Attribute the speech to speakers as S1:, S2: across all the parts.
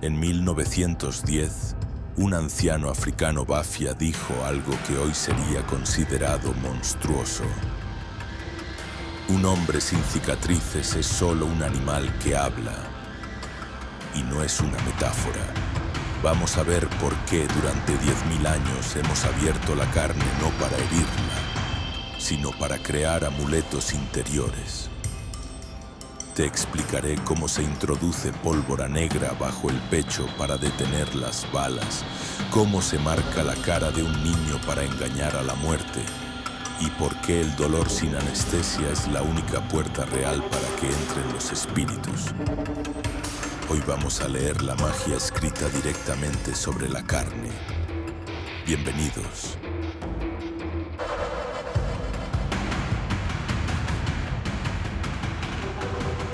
S1: En 1910, un anciano africano Bafia dijo algo que hoy sería considerado monstruoso. Un hombre sin cicatrices es solo un animal que habla. Y no es una metáfora. Vamos a ver por qué durante 10.000 años hemos abierto la carne no para herirla, sino para crear amuletos interiores. Te explicaré cómo se introduce pólvora negra bajo el pecho para detener las balas, cómo se marca la cara de un niño para engañar a la muerte y por qué el dolor sin anestesia es la única puerta real para que entren los espíritus. Hoy vamos a leer la magia escrita directamente sobre la carne. Bienvenidos.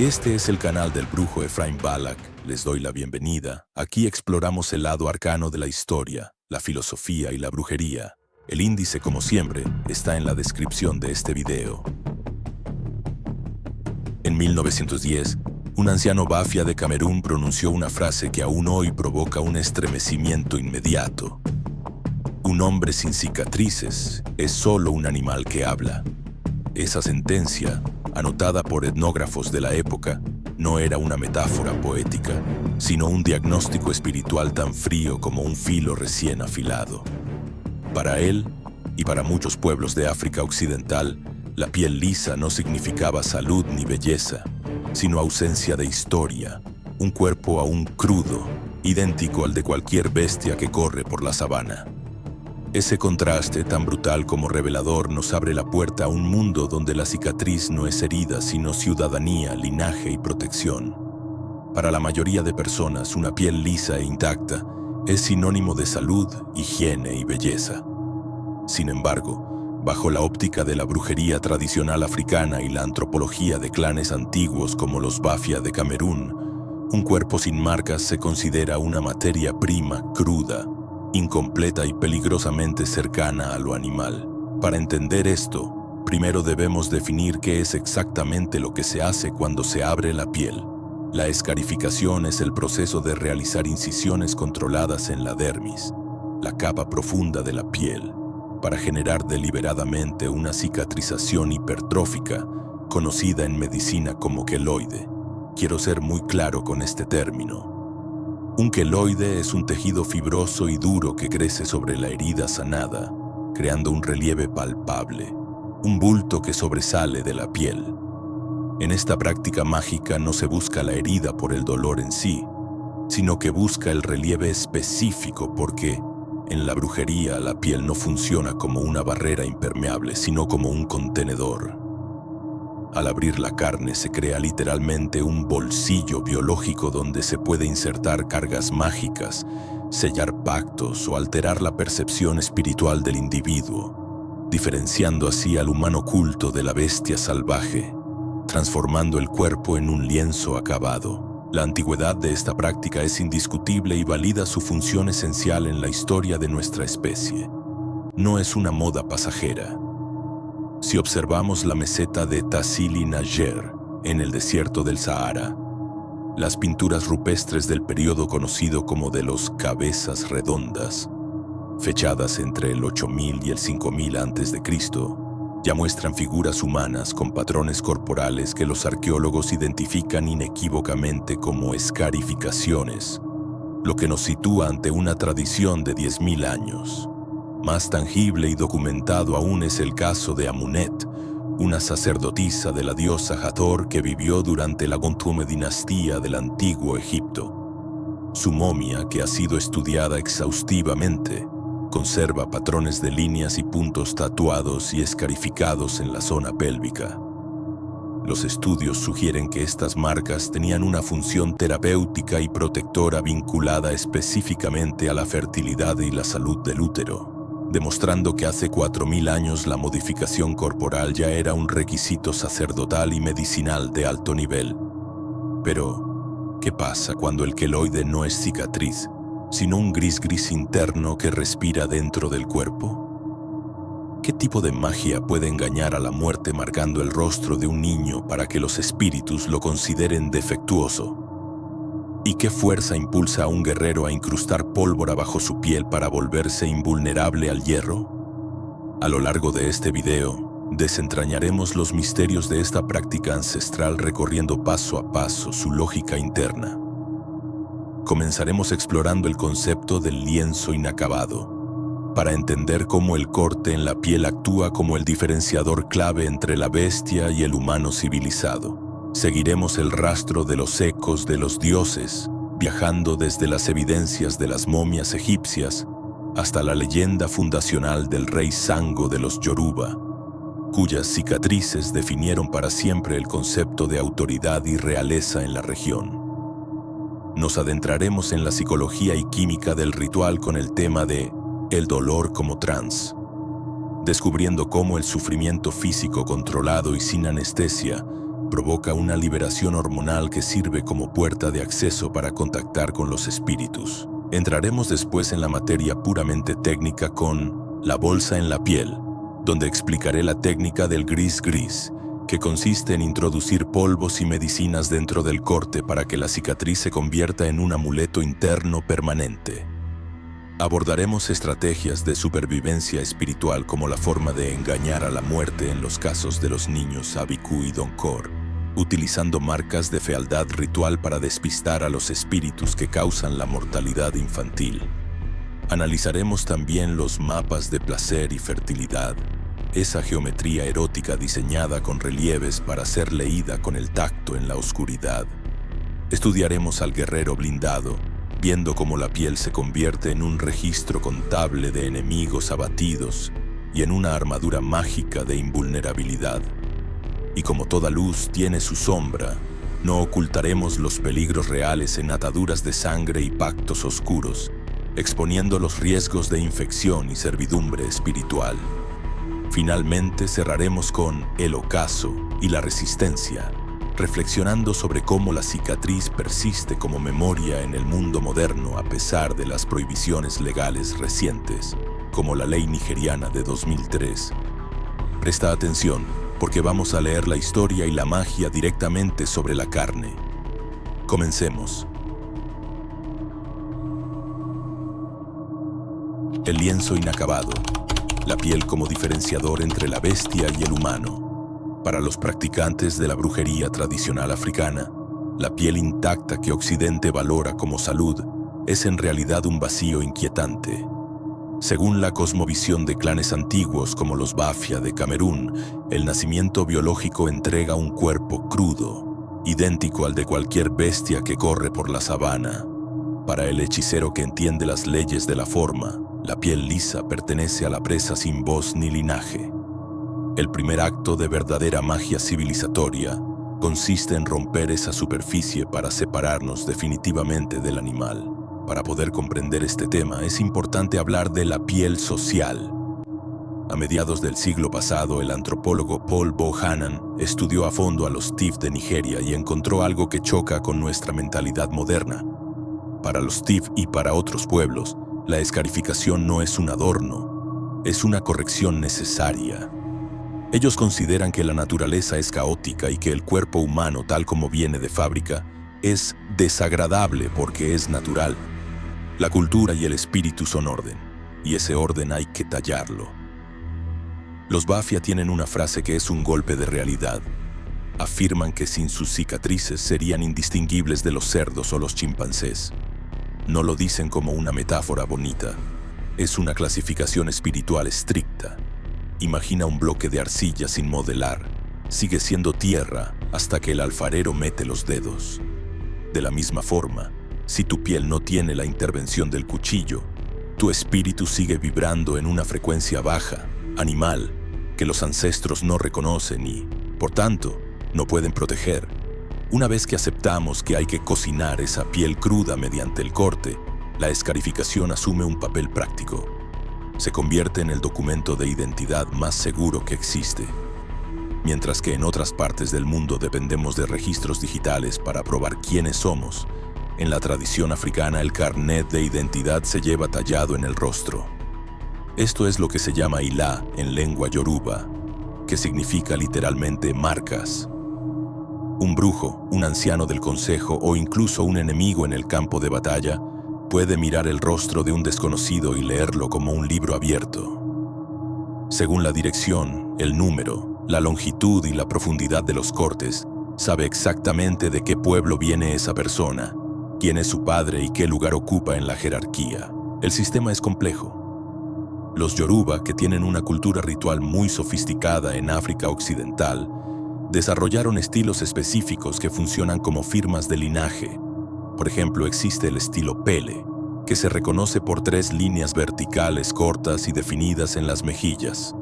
S1: Este es el canal del brujo Efraín Balak. Les doy la bienvenida. Aquí exploramos el lado arcano de la historia, la filosofía y la brujería. El índice, como siempre, está en la descripción de este video. En 1910, un anciano Bafia de Camerún pronunció una frase que aún hoy provoca un estremecimiento inmediato. Un hombre sin cicatrices es solo un animal que habla. Esa sentencia, anotada por etnógrafos de la época, no era una metáfora poética, sino un diagnóstico espiritual tan frío como un filo recién afilado. Para él, y para muchos pueblos de África Occidental, la piel lisa no significaba salud ni belleza, sino ausencia de historia, un cuerpo aún crudo, idéntico al de cualquier bestia que corre por la sabana. Ese contraste, tan brutal como revelador, nos abre la puerta a un mundo donde la cicatriz no es herida, sino ciudadanía, linaje y protección. Para la mayoría de personas, una piel lisa e intacta es sinónimo de salud, higiene y belleza. Sin embargo, bajo la óptica de la brujería tradicional africana y la antropología de clanes antiguos como los Bafia de Camerún, un cuerpo sin marcas se considera una materia prima cruda, incompleta y peligrosamente cercana a lo animal. Para entender esto, primero debemos definir qué es exactamente lo que se hace cuando se abre la piel. La escarificación es el proceso de realizar incisiones controladas en la dermis, la capa profunda de la piel, para generar deliberadamente una cicatrización hipertrófica, conocida en medicina como queloide. Quiero ser muy claro con este término. Un queloide es un tejido fibroso y duro que crece sobre la herida sanada, creando un relieve palpable, un bulto que sobresale de la piel. En esta práctica mágica no se busca la herida por el dolor en sí, sino que busca el relieve específico porque, en la brujería, la piel no funciona como una barrera impermeable, sino como un contenedor. Al abrir la carne se crea literalmente un bolsillo biológico donde se puede insertar cargas mágicas, sellar pactos o alterar la percepción espiritual del individuo, diferenciando así al humano culto de la bestia salvaje, transformando el cuerpo en un lienzo acabado. La antigüedad de esta práctica es indiscutible y valida su función esencial en la historia de nuestra especie. No es una moda pasajera. Si observamos la meseta de Tassili Najer, en el desierto del Sahara, las pinturas rupestres del periodo conocido como de los cabezas redondas, fechadas entre el 8000 y el 5000 a.C., ya muestran figuras humanas con patrones corporales que los arqueólogos identifican inequívocamente como escarificaciones, lo que nos sitúa ante una tradición de 10.000 años. Más tangible y documentado aún es el caso de Amunet, una sacerdotisa de la diosa Hathor que vivió durante la Gontume dinastía del antiguo Egipto. Su momia, que ha sido estudiada exhaustivamente, conserva patrones de líneas y puntos tatuados y escarificados en la zona pélvica. Los estudios sugieren que estas marcas tenían una función terapéutica y protectora vinculada específicamente a la fertilidad y la salud del útero, demostrando que hace 4000 años la modificación corporal ya era un requisito sacerdotal y medicinal de alto nivel. Pero, ¿qué pasa cuando el queloide no es cicatriz, sino un gris interno que respira dentro del cuerpo? ¿Qué tipo de magia puede engañar a la muerte marcando el rostro de un niño para que los espíritus lo consideren defectuoso? ¿Y qué fuerza impulsa a un guerrero a incrustar pólvora bajo su piel para volverse invulnerable al hierro? A lo largo de este video, desentrañaremos los misterios de esta práctica ancestral recorriendo paso a paso su lógica interna. Comenzaremos explorando el concepto del lienzo inacabado, para entender cómo el corte en la piel actúa como el diferenciador clave entre la bestia y el humano civilizado. Seguiremos el rastro de los ecos de los dioses, viajando desde las evidencias de las momias egipcias hasta la leyenda fundacional del rey Sango de los Yoruba, cuyas cicatrices definieron para siempre el concepto de autoridad y realeza en la región. Nos adentraremos en la psicología y química del ritual con el tema de el dolor como trance, descubriendo cómo el sufrimiento físico controlado y sin anestesia provoca una liberación hormonal que sirve como puerta de acceso para contactar con los espíritus. Entraremos después en la materia puramente técnica con la bolsa en la piel, donde explicaré la técnica del gris-gris, que consiste en introducir polvos y medicinas dentro del corte para que la cicatriz se convierta en un amuleto interno permanente. Abordaremos estrategias de supervivencia espiritual como la forma de engañar a la muerte en los casos de los niños Abiku y Donkor, utilizando marcas de fealdad ritual para despistar a los espíritus que causan la mortalidad infantil. Analizaremos también los mapas de placer y fertilidad, esa geometría erótica diseñada con relieves para ser leída con el tacto en la oscuridad. Estudiaremos al guerrero blindado, viendo cómo la piel se convierte en un registro contable de enemigos abatidos y en una armadura mágica de invulnerabilidad. Y como toda luz tiene su sombra, no ocultaremos los peligros reales en ataduras de sangre y pactos oscuros, exponiendo los riesgos de infección y servidumbre espiritual. Finalmente cerraremos con el ocaso y la resistencia, reflexionando sobre cómo la cicatriz persiste como memoria en el mundo moderno a pesar de las prohibiciones legales recientes, como la ley nigeriana de 2003. Presta atención, porque vamos a leer la historia y la magia directamente sobre la carne. Comencemos. El lienzo inacabado, la piel como diferenciador entre la bestia y el humano. Para los practicantes de la brujería tradicional africana, la piel intacta que Occidente valora como salud es en realidad un vacío inquietante. Según la cosmovisión de clanes antiguos como los Bafia de Camerún, el nacimiento biológico entrega un cuerpo crudo, idéntico al de cualquier bestia que corre por la sabana. Para el hechicero que entiende las leyes de la forma, la piel lisa pertenece a la presa sin voz ni linaje. El primer acto de verdadera magia civilizatoria consiste en romper esa superficie para separarnos definitivamente del animal. Para poder comprender este tema, es importante hablar de la piel social. A mediados del siglo pasado, el antropólogo Paul Bohannan estudió a fondo a los Tiv de Nigeria y encontró algo que choca con nuestra mentalidad moderna. Para los Tiv y para otros pueblos, la escarificación no es un adorno, es una corrección necesaria. Ellos consideran que la naturaleza es caótica y que el cuerpo humano, tal como viene de fábrica, es desagradable porque es natural. La cultura y el espíritu son orden, y ese orden hay que tallarlo. Los Bafia tienen una frase que es un golpe de realidad. Afirman que sin sus cicatrices serían indistinguibles de los cerdos o los chimpancés. No lo dicen como una metáfora bonita. Es una clasificación espiritual estricta. Imagina un bloque de arcilla sin modelar. Sigue siendo tierra hasta que el alfarero mete los dedos. De la misma forma, si tu piel no tiene la intervención del cuchillo, tu espíritu sigue vibrando en una frecuencia baja, animal, que los ancestros no reconocen y, por tanto, no pueden proteger. Una vez que aceptamos que hay que cocinar esa piel cruda mediante el corte, la escarificación asume un papel práctico. Se convierte en el documento de identidad más seguro que existe. Mientras que en otras partes del mundo dependemos de registros digitales para probar quiénes somos, en la tradición africana el carnet de identidad se lleva tallado en el rostro. Esto es lo que se llama ilá en lengua yoruba, que significa literalmente marcas. Un brujo, un anciano del consejo o incluso un enemigo en el campo de batalla puede mirar el rostro de un desconocido y leerlo como un libro abierto. Según la dirección, el número, la longitud y la profundidad de los cortes, sabe exactamente de qué pueblo viene esa persona, quién es su padre y qué lugar ocupa en la jerarquía. El sistema es complejo. Los Yoruba, que tienen una cultura ritual muy sofisticada en África Occidental, desarrollaron estilos específicos que funcionan como firmas de linaje. Por ejemplo, existe el estilo Pele, que se reconoce por 3 líneas verticales cortas y definidas en las mejillas.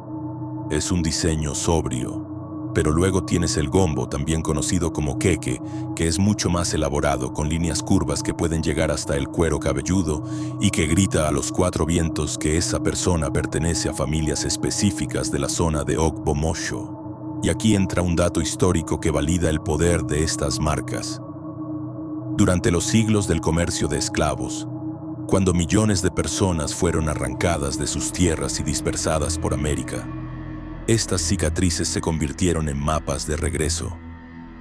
S1: Es un diseño sobrio. Pero luego tienes el gombo, también conocido como queque, que es mucho más elaborado, con líneas curvas que pueden llegar hasta el cuero cabelludo y que grita a los 4 vientos que esa persona pertenece a familias específicas de la zona de Ogbomosho. Y aquí entra un dato histórico que valida el poder de estas marcas. Durante los siglos del comercio de esclavos, cuando millones de personas fueron arrancadas de sus tierras y dispersadas por América, estas cicatrices se convirtieron en mapas de regreso.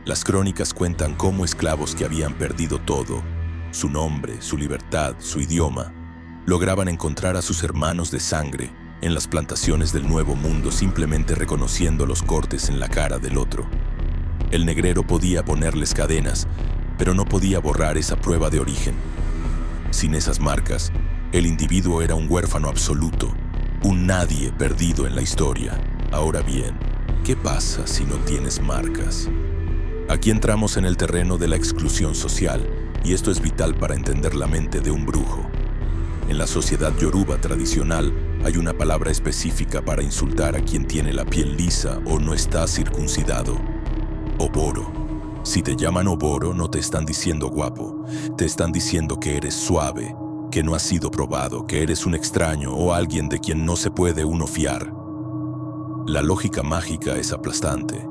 S1: Las crónicas cuentan cómo esclavos que habían perdido todo, su nombre, su libertad, su idioma, lograban encontrar a sus hermanos de sangre en las plantaciones del Nuevo Mundo simplemente reconociendo los cortes en la cara del otro. El negrero podía ponerles cadenas, pero no podía borrar esa prueba de origen. Sin esas marcas, el individuo era un huérfano absoluto, un nadie perdido en la historia. Ahora bien, ¿qué pasa si no tienes marcas? Aquí entramos en el terreno de la exclusión social, y esto es vital para entender la mente de un brujo. En la sociedad yoruba tradicional, hay una palabra específica para insultar a quien tiene la piel lisa o no está circuncidado. Oboro. Si te llaman oboro, no te están diciendo guapo, te están diciendo que eres suave, que no has sido probado, que eres un extraño o alguien de quien no se puede uno fiar. La lógica mágica es aplastante.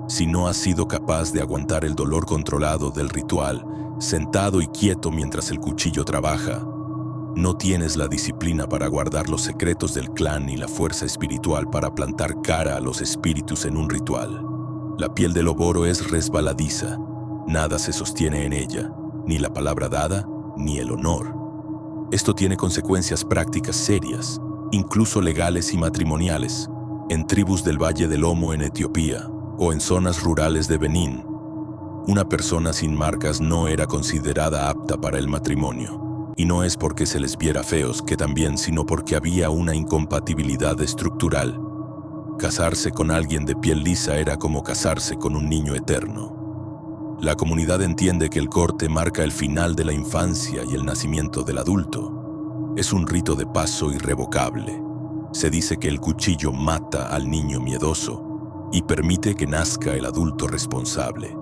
S1: Si no has sido capaz de aguantar el dolor controlado del ritual, sentado y quieto mientras el cuchillo trabaja, no tienes la disciplina para guardar los secretos del clan ni la fuerza espiritual para plantar cara a los espíritus en un ritual. La piel del oboro es resbaladiza, nada se sostiene en ella, ni la palabra dada, ni el honor. Esto tiene consecuencias prácticas serias, incluso legales y matrimoniales, en tribus del Valle del Omo en Etiopía o en zonas rurales de Benín. Una persona sin marcas no era considerada apta para el matrimonio. Y no es porque se les viera feos, que también, sino porque había una incompatibilidad estructural. Casarse con alguien de piel lisa era como casarse con un niño eterno. La comunidad entiende que el corte marca el final de la infancia y el nacimiento del adulto. Es un rito de paso irrevocable. Se dice que el cuchillo mata al niño miedoso y permite que nazca el adulto responsable.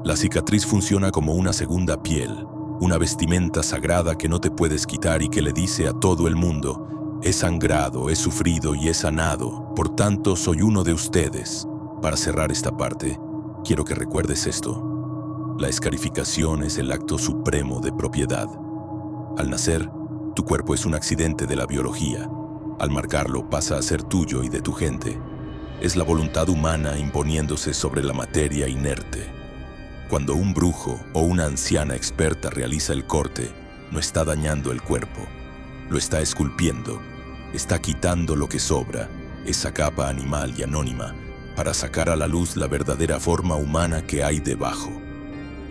S1: La cicatriz funciona como una segunda piel, una vestimenta sagrada que no te puedes quitar y que le dice a todo el mundo: he sangrado, he sufrido y he sanado, por tanto soy uno de ustedes. Para cerrar esta parte, quiero que recuerdes esto. La escarificación es el acto supremo de propiedad. Al nacer, tu cuerpo es un accidente de la biología. Al marcarlo, pasa a ser tuyo y de tu gente. Es la voluntad humana imponiéndose sobre la materia inerte. Cuando un brujo o una anciana experta realiza el corte, no está dañando el cuerpo, lo está esculpiendo, está quitando lo que sobra, esa capa animal y anónima, para sacar a la luz la verdadera forma humana que hay debajo.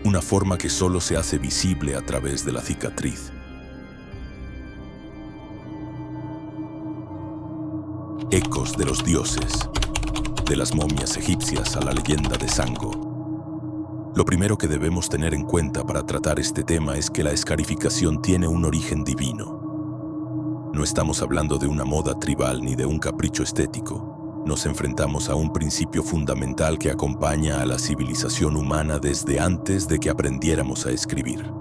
S1: Una forma que solo se hace visible a través de la cicatriz. Ecos de los dioses, de las momias egipcias a la leyenda de Sango. Lo primero que debemos tener en cuenta para tratar este tema es que la escarificación tiene un origen divino. No estamos hablando de una moda tribal ni de un capricho estético. Nos enfrentamos a un principio fundamental que acompaña a la civilización humana desde antes de que aprendiéramos a escribir.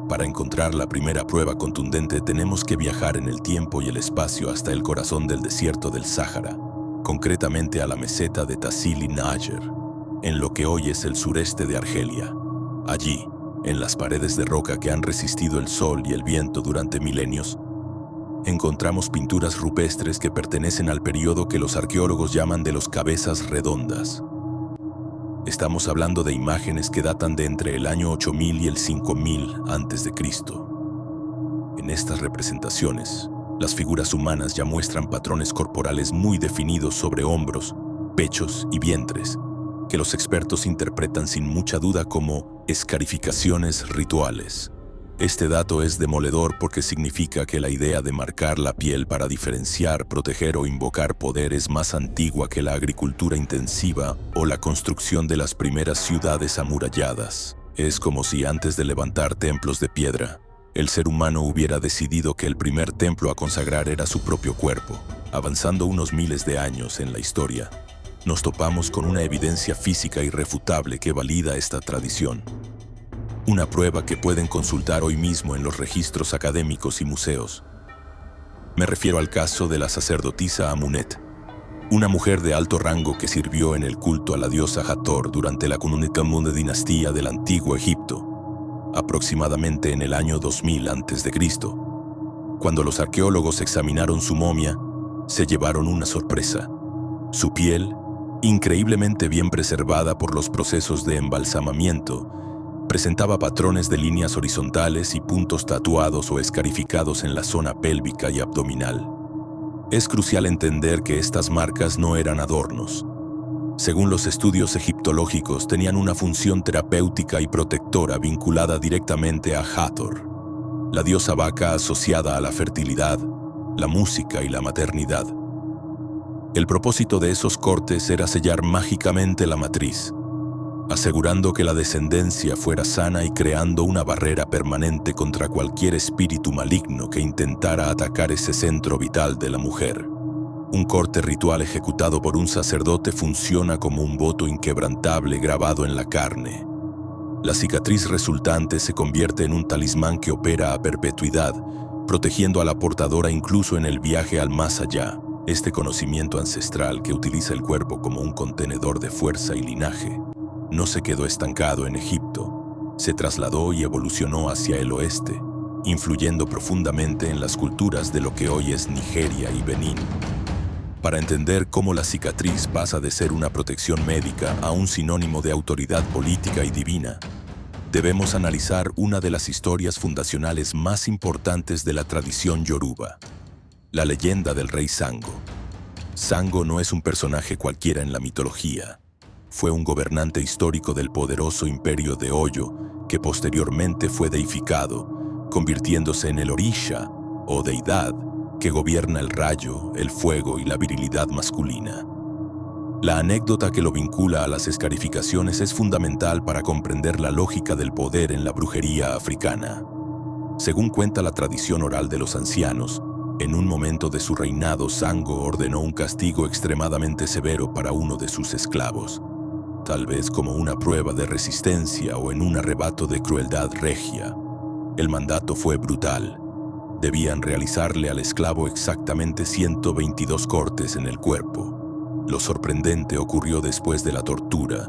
S1: Para encontrar la primera prueba contundente tenemos que viajar en el tiempo y el espacio hasta el corazón del desierto del Sáhara, concretamente a la meseta de Tassili Nájer, en lo que hoy es el sureste de Argelia. Allí, en las paredes de roca que han resistido el sol y el viento durante milenios, encontramos pinturas rupestres que pertenecen al periodo que los arqueólogos llaman de los cabezas redondas. Estamos hablando de imágenes que datan de entre el año 8000 y el 5000 a.C. En estas representaciones, las figuras humanas ya muestran patrones corporales muy definidos sobre hombros, pechos y vientres, que los expertos interpretan sin mucha duda como escarificaciones rituales. Este dato es demoledor porque significa que la idea de marcar la piel para diferenciar, proteger o invocar poder es más antigua que la agricultura intensiva o la construcción de las primeras ciudades amuralladas. Es como si antes de levantar templos de piedra, el ser humano hubiera decidido que el primer templo a consagrar era su propio cuerpo. Avanzando unos miles de años en la historia, nos topamos con una evidencia física irrefutable que valida esta tradición. Una prueba que pueden consultar hoy mismo en los registros académicos y museos. Me refiero al caso de la sacerdotisa Amunet, una mujer de alto rango que sirvió en el culto a la diosa Hathor durante la Amunetmund dinastía del Antiguo Egipto, aproximadamente en el año 2000 a.C. Cuando los arqueólogos examinaron su momia, se llevaron una sorpresa. Su piel, increíblemente bien preservada por los procesos de embalsamamiento, presentaba patrones de líneas horizontales y puntos tatuados o escarificados en la zona pélvica y abdominal. Es crucial entender que estas marcas no eran adornos. Según los estudios egiptológicos, tenían una función terapéutica y protectora vinculada directamente a Hathor, la diosa vaca asociada a la fertilidad, la música y la maternidad. El propósito de esos cortes era sellar mágicamente la matriz, asegurando que la descendencia fuera sana y creando una barrera permanente contra cualquier espíritu maligno que intentara atacar ese centro vital de la mujer. Un corte ritual ejecutado por un sacerdote funciona como un voto inquebrantable grabado en la carne. La cicatriz resultante se convierte en un talismán que opera a perpetuidad, protegiendo a la portadora incluso en el viaje al más allá. Este conocimiento ancestral que utiliza el cuerpo como un contenedor de fuerza y linaje no se quedó estancado en Egipto, se trasladó y evolucionó hacia el oeste, influyendo profundamente en las culturas de lo que hoy es Nigeria y Benín. Para entender cómo la cicatriz pasa de ser una protección médica a un sinónimo de autoridad política y divina, debemos analizar una de las historias fundacionales más importantes de la tradición yoruba, la leyenda del rey Sango. Sango no es un personaje cualquiera en la mitología. Fue un gobernante histórico del poderoso imperio de Oyo, que posteriormente fue deificado, convirtiéndose en el Orisha, o deidad, que gobierna el rayo, el fuego y la virilidad masculina. La anécdota que lo vincula a las escarificaciones es fundamental para comprender la lógica del poder en la brujería africana. Según cuenta la tradición oral de los ancianos, en un momento de su reinado, Sango ordenó un castigo extremadamente severo para uno de sus esclavos, tal vez como una prueba de resistencia o en un arrebato de crueldad regia. El mandato fue brutal. Debían realizarle al esclavo exactamente 122 cortes en el cuerpo. Lo sorprendente ocurrió después de la tortura.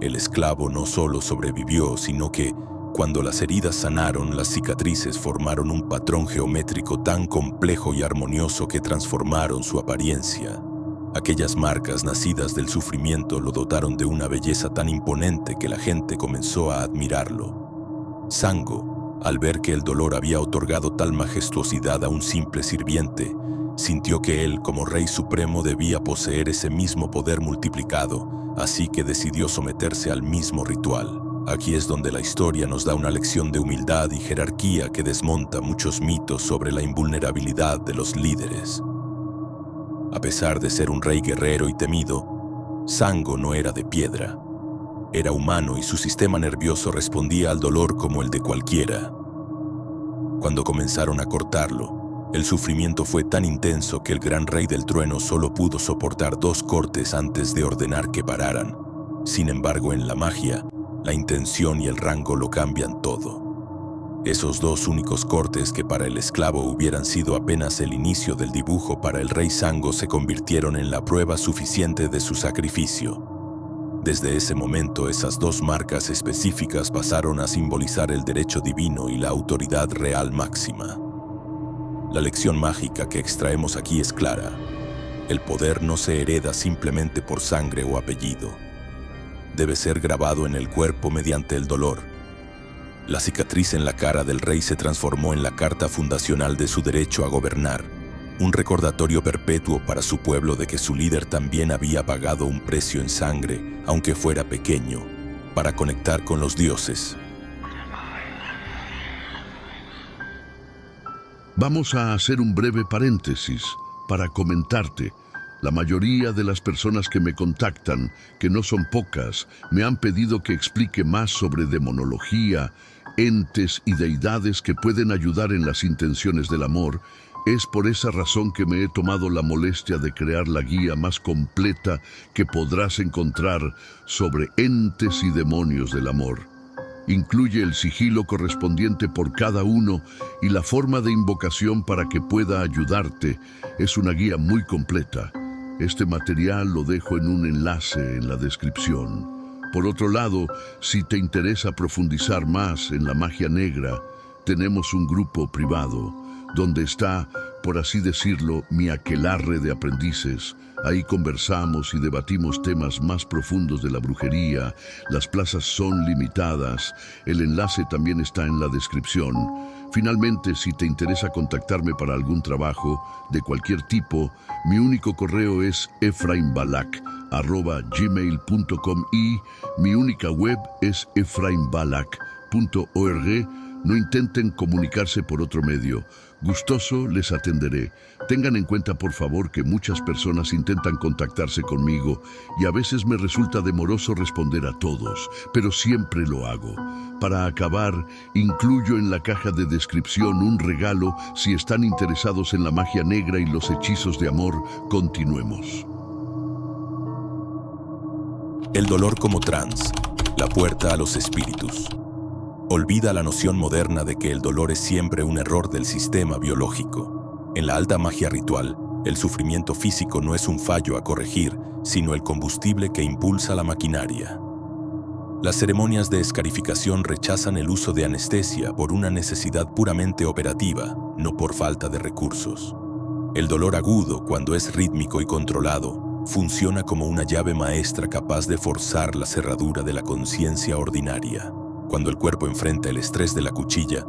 S1: El esclavo no solo sobrevivió, sino que, cuando las heridas sanaron, las cicatrices formaron un patrón geométrico tan complejo y armonioso que transformaron su apariencia. Aquellas marcas nacidas del sufrimiento lo dotaron de una belleza tan imponente que la gente comenzó a admirarlo. Sango, al ver que el dolor había otorgado tal majestuosidad a un simple sirviente, sintió que él, como rey supremo, debía poseer ese mismo poder multiplicado, así que decidió someterse al mismo ritual. Aquí es donde la historia nos da una lección de humildad y jerarquía que desmonta muchos mitos sobre la invulnerabilidad de los líderes. A pesar de ser un rey guerrero y temido, Sango no era de piedra. Era humano y su sistema nervioso respondía al dolor como el de cualquiera. Cuando comenzaron a cortarlo, el sufrimiento fue tan intenso que el gran rey del trueno solo pudo soportar 2 cortes antes de ordenar que pararan. Sin embargo, en la magia, la intención y el rango lo cambian todo. Esos 2 únicos cortes que para el esclavo hubieran sido apenas el inicio del dibujo, para el rey Sango se convirtieron en la prueba suficiente de su sacrificio. Desde ese momento, esas 2 marcas específicas pasaron a simbolizar el derecho divino y la autoridad real máxima. La lección mágica que extraemos aquí es clara. El poder no se hereda simplemente por sangre o apellido. debe ser grabado en el cuerpo mediante el dolor. La cicatriz en la cara del rey se transformó en la carta fundacional de su derecho a gobernar, un recordatorio perpetuo para su pueblo de que su líder también había pagado un precio en sangre, aunque fuera pequeño, para conectar con los dioses.
S2: Vamos a hacer un breve paréntesis para comentarte. La mayoría de las personas que me contactan, que no son pocas, me han pedido que explique más sobre demonología, entes y deidades que pueden ayudar en las intenciones del amor. Es por esa razón que me he tomado la molestia de crear la guía más completa que podrás encontrar sobre entes y demonios del amor. Incluye el sigilo correspondiente por cada uno y la forma de invocación para que pueda ayudarte. Es una guía muy completa. Este material lo dejo en un enlace en la descripción. Por otro lado, si te interesa profundizar más en la magia negra, tenemos un grupo privado donde está, por así decirlo, mi aquelarre de aprendices. Ahí conversamos y debatimos temas más profundos de la brujería. Las plazas son limitadas. El enlace también está en la descripción. Finalmente, si te interesa contactarme para algún trabajo de cualquier tipo, mi único correo es efraimbalak@gmail.com y mi única web es efraimbalak.org. No intenten comunicarse por otro medio. Gustoso les atenderé. Tengan en cuenta, por favor, que muchas personas intentan contactarse conmigo y a veces me resulta demoroso responder a todos, pero siempre lo hago. Para acabar, incluyo en la caja de descripción un regalo si están interesados en la magia negra y los hechizos de amor. Continuemos.
S1: El dolor como trans, la puerta a los espíritus. Olvida la noción moderna de que el dolor es siempre un error del sistema biológico. En la alta magia ritual, el sufrimiento físico no es un fallo a corregir, sino el combustible que impulsa la maquinaria. Las ceremonias de escarificación rechazan el uso de anestesia por una necesidad puramente operativa, no por falta de recursos. El dolor agudo, cuando es rítmico y controlado, funciona como una llave maestra capaz de forzar la cerradura de la conciencia ordinaria. Cuando el cuerpo enfrenta el estrés de la cuchilla,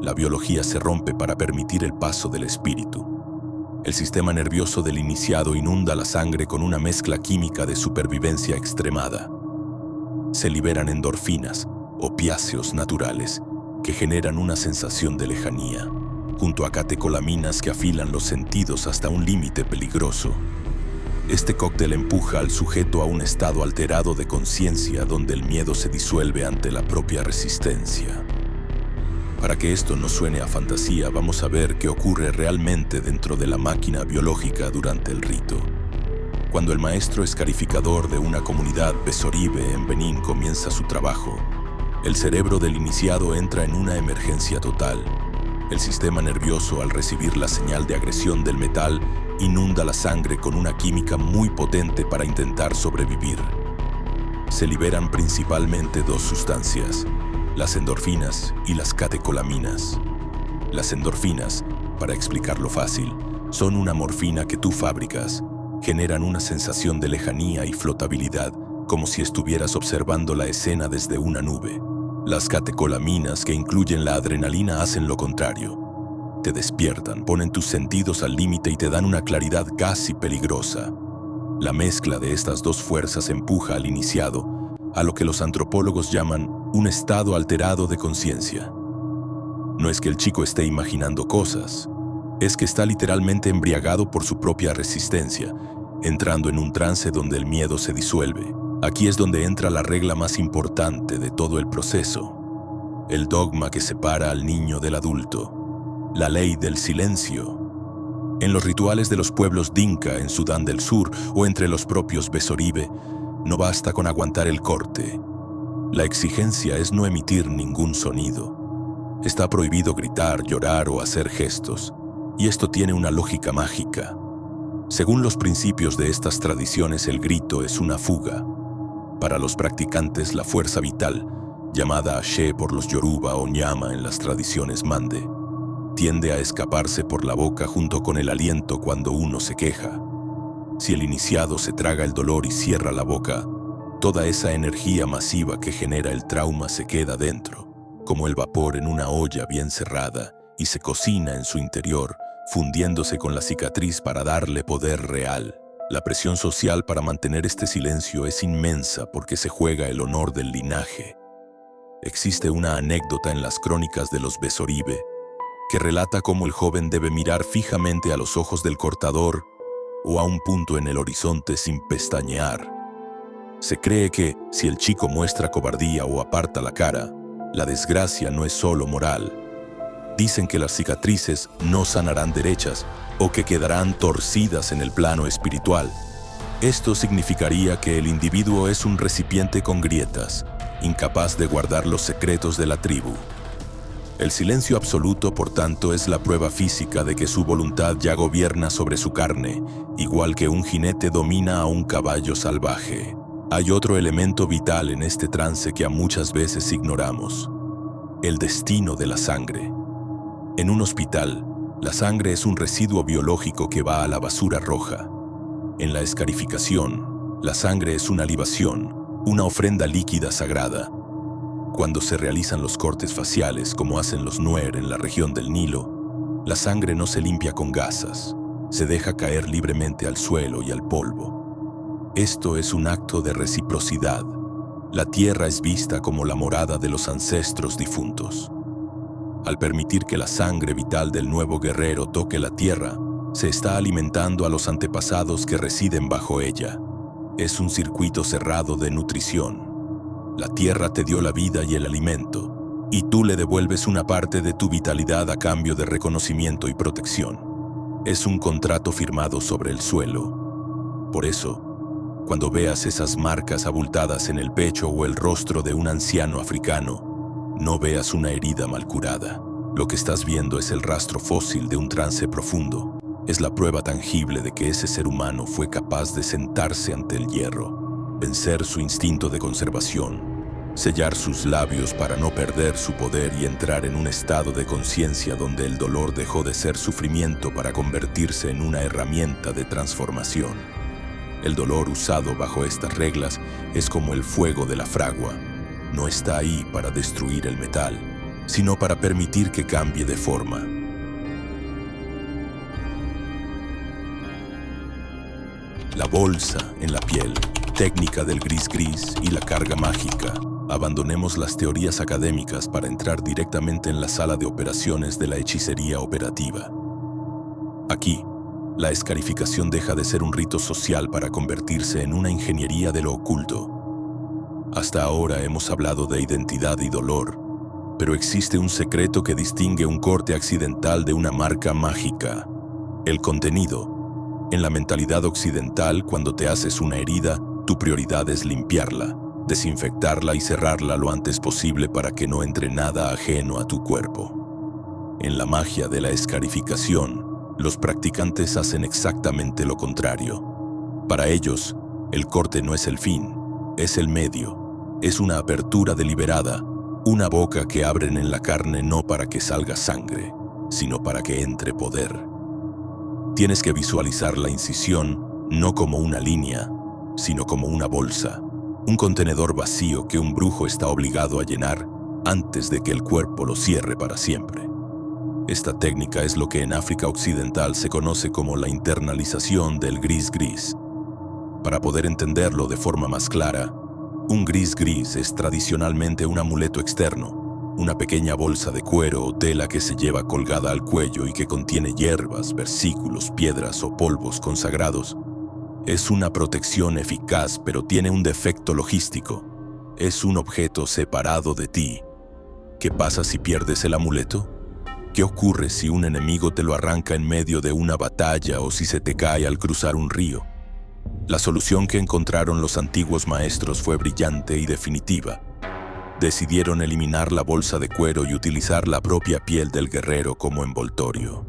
S1: la biología se rompe para permitir el paso del espíritu. El sistema nervioso del iniciado inunda la sangre con una mezcla química de supervivencia extremada. Se liberan endorfinas, opiáceos naturales, que generan una sensación de lejanía, junto a catecolaminas que afilan los sentidos hasta un límite peligroso. Este cóctel empuja al sujeto a un estado alterado de conciencia donde el miedo se disuelve ante la propia resistencia. Para que esto no suene a fantasía, vamos a ver qué ocurre realmente dentro de la máquina biológica durante el rito. Cuando el maestro escarificador de una comunidad Besoribe en Benín comienza su trabajo, el cerebro del iniciado entra en una emergencia total. El sistema nervioso, al recibir la señal de agresión del metal, inunda la sangre con una química muy potente para intentar sobrevivir. Se liberan principalmente dos sustancias, las endorfinas y las catecolaminas. Las endorfinas, para explicarlo fácil, son una morfina que tú fabricas. Generan una sensación de lejanía y flotabilidad, como si estuvieras observando la escena desde una nube. Las catecolaminas, que incluyen la adrenalina, hacen lo contrario. Te despiertan, ponen tus sentidos al límite y te dan una claridad casi peligrosa. La mezcla de estas dos fuerzas empuja al iniciado a lo que los antropólogos llaman un estado alterado de conciencia. No es que el chico esté imaginando cosas, es que está literalmente embriagado por su propia resistencia, entrando en un trance donde el miedo se disuelve. Aquí es donde entra la regla más importante de todo el proceso, el dogma que separa al niño del adulto. La ley del silencio. En los rituales de los pueblos Dinka en Sudán del Sur o entre los propios Besoribe, no basta con aguantar el corte. La exigencia es no emitir ningún sonido. Está prohibido gritar, llorar o hacer gestos, y esto tiene una lógica mágica. Según los principios de estas tradiciones, el grito es una fuga. Para los practicantes, la fuerza vital, llamada Ashe por los Yoruba o Nyama en las tradiciones Mande, tiende a escaparse por la boca junto con el aliento cuando uno se queja. Si el iniciado se traga el dolor y cierra la boca, Toda esa energía masiva que genera el trauma se queda dentro, como el vapor en una olla bien cerrada, y se cocina en su interior, fundiéndose con la cicatriz para darle poder real. La presión social para mantener este silencio es inmensa porque se juega el honor del linaje. Existe una anécdota en las crónicas de los Besoribe que relata cómo el joven debe mirar fijamente a los ojos del cortador o a un punto en el horizonte sin pestañear. Se cree que, si el chico muestra cobardía o aparta la cara, la desgracia no es solo moral. Dicen que las cicatrices no sanarán derechas o que quedarán torcidas en el plano espiritual. Esto significaría que el individuo es un recipiente con grietas, incapaz de guardar los secretos de la tribu. El silencio absoluto, por tanto, es la prueba física de que su voluntad ya gobierna sobre su carne, igual que un jinete domina a un caballo salvaje. Hay otro elemento vital en este trance que muchas veces ignoramos: el destino de la sangre. En un hospital, la sangre es un residuo biológico que va a la basura roja. En la escarificación, la sangre es una libación, una ofrenda líquida sagrada. Cuando se realizan los cortes faciales, como hacen los Nuer en la región del Nilo, la sangre no se limpia con gasas, se deja caer libremente al suelo y al polvo. Esto es un acto de reciprocidad. La tierra es vista como la morada de los ancestros difuntos. Al permitir que la sangre vital del nuevo guerrero toque la tierra, se está alimentando a los antepasados que residen bajo ella. Es un circuito cerrado de nutrición. La tierra te dio la vida y el alimento, y tú le devuelves una parte de tu vitalidad a cambio de reconocimiento y protección. Es un contrato firmado sobre el suelo. Por eso, cuando veas esas marcas abultadas en el pecho o el rostro de un anciano africano, no veas una herida mal curada. Lo que estás viendo es el rastro fósil de un trance profundo. Es la prueba tangible de que ese ser humano fue capaz de sentarse ante el hierro, vencer su instinto de conservación, sellar sus labios para no perder su poder y entrar en un estado de conciencia donde el dolor dejó de ser sufrimiento para convertirse en una herramienta de transformación. El dolor usado bajo estas reglas es como el fuego de la fragua. No está ahí para destruir el metal, sino para permitir que cambie de forma. La bolsa en la piel, técnica del gris-gris y la carga mágica. Abandonemos las teorías académicas para entrar directamente en la sala de operaciones de la hechicería operativa. Aquí, la escarificación deja de ser un rito social para convertirse en una ingeniería de lo oculto. Hasta ahora hemos hablado de identidad y dolor, pero existe un secreto que distingue un corte accidental de una marca mágica: el contenido. En la mentalidad occidental, cuando te haces una herida, tu prioridad es limpiarla, desinfectarla y cerrarla lo antes posible para que no entre nada ajeno a tu cuerpo. En la magia de la escarificación, los practicantes hacen exactamente lo contrario. Para ellos, el corte no es el fin, es el medio. Es una apertura deliberada, una boca que abren en la carne no para que salga sangre, sino para que entre poder. Tienes que visualizar la incisión no como una línea, sino como una bolsa, un contenedor vacío que un brujo está obligado a llenar antes de que el cuerpo lo cierre para siempre. Esta técnica es lo que en África Occidental se conoce como la internalización del gris-gris. Para poder entenderlo de forma más clara, un gris-gris es tradicionalmente un amuleto externo, una pequeña bolsa de cuero o tela que se lleva colgada al cuello y que contiene hierbas, versículos, piedras o polvos consagrados. Es una protección eficaz, pero tiene un defecto logístico. Es un objeto separado de ti. ¿Qué pasa si pierdes el amuleto? ¿Qué ocurre si un enemigo te lo arranca en medio de una batalla o si se te cae al cruzar un río? La solución que encontraron los antiguos maestros fue brillante y definitiva. Decidieron eliminar la bolsa de cuero y utilizar la propia piel del guerrero como envoltorio.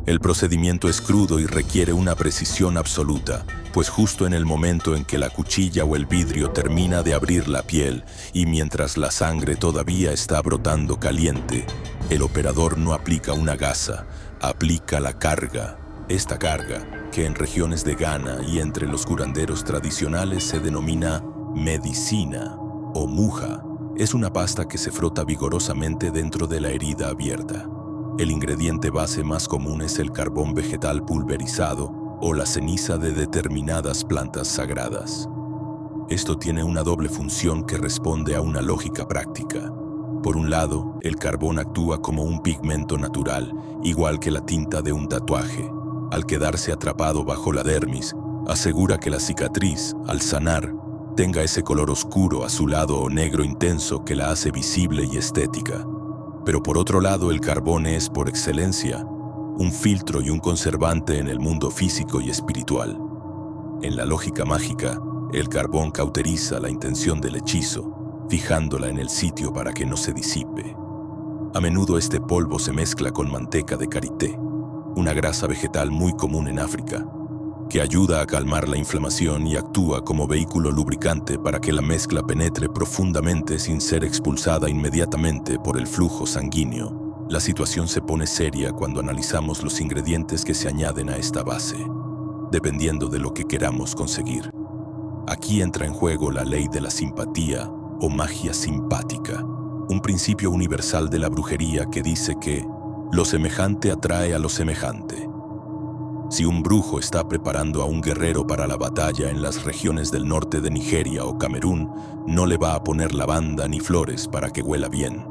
S1: El procedimiento es crudo y requiere una precisión absoluta, pues justo en el momento en que la cuchilla o el vidrio termina de abrir la piel y mientras la sangre todavía está brotando caliente, el operador no aplica una gasa, aplica la carga. Esta carga, que en regiones de Ghana y entre los curanderos tradicionales se denomina Medicina o muja es una pasta que se frota vigorosamente dentro de la herida abierta. El ingrediente base más común es el carbón vegetal pulverizado o la ceniza de determinadas plantas sagradas. Esto tiene una doble función que responde a una lógica práctica. Por un lado, el carbón actúa como un pigmento natural, igual que la tinta de un tatuaje. Al quedarse atrapado bajo la dermis, asegura que la cicatriz, al sanar, tenga ese color oscuro, azulado o negro intenso que la hace visible y estética. Pero por otro lado, el carbón es, por excelencia, un filtro y un conservante en el mundo físico y espiritual. En la lógica mágica, el carbón cauteriza la intención del hechizo, fijándola en el sitio para que no se disipe. A menudo este polvo se mezcla con manteca de karité, una grasa vegetal muy común en África, que ayuda a calmar la inflamación y actúa como vehículo lubricante para que la mezcla penetre profundamente sin ser expulsada inmediatamente por el flujo sanguíneo. La situación se pone seria cuando analizamos los ingredientes que se añaden a esta base, dependiendo de lo que queramos conseguir. Aquí entra en juego la ley de la simpatía o magia simpática, un principio universal de la brujería que dice que lo semejante atrae a lo semejante. Si un brujo está preparando a un guerrero para la batalla en las regiones del norte de Nigeria o Camerún, no le va a poner lavanda ni flores para que huela bien.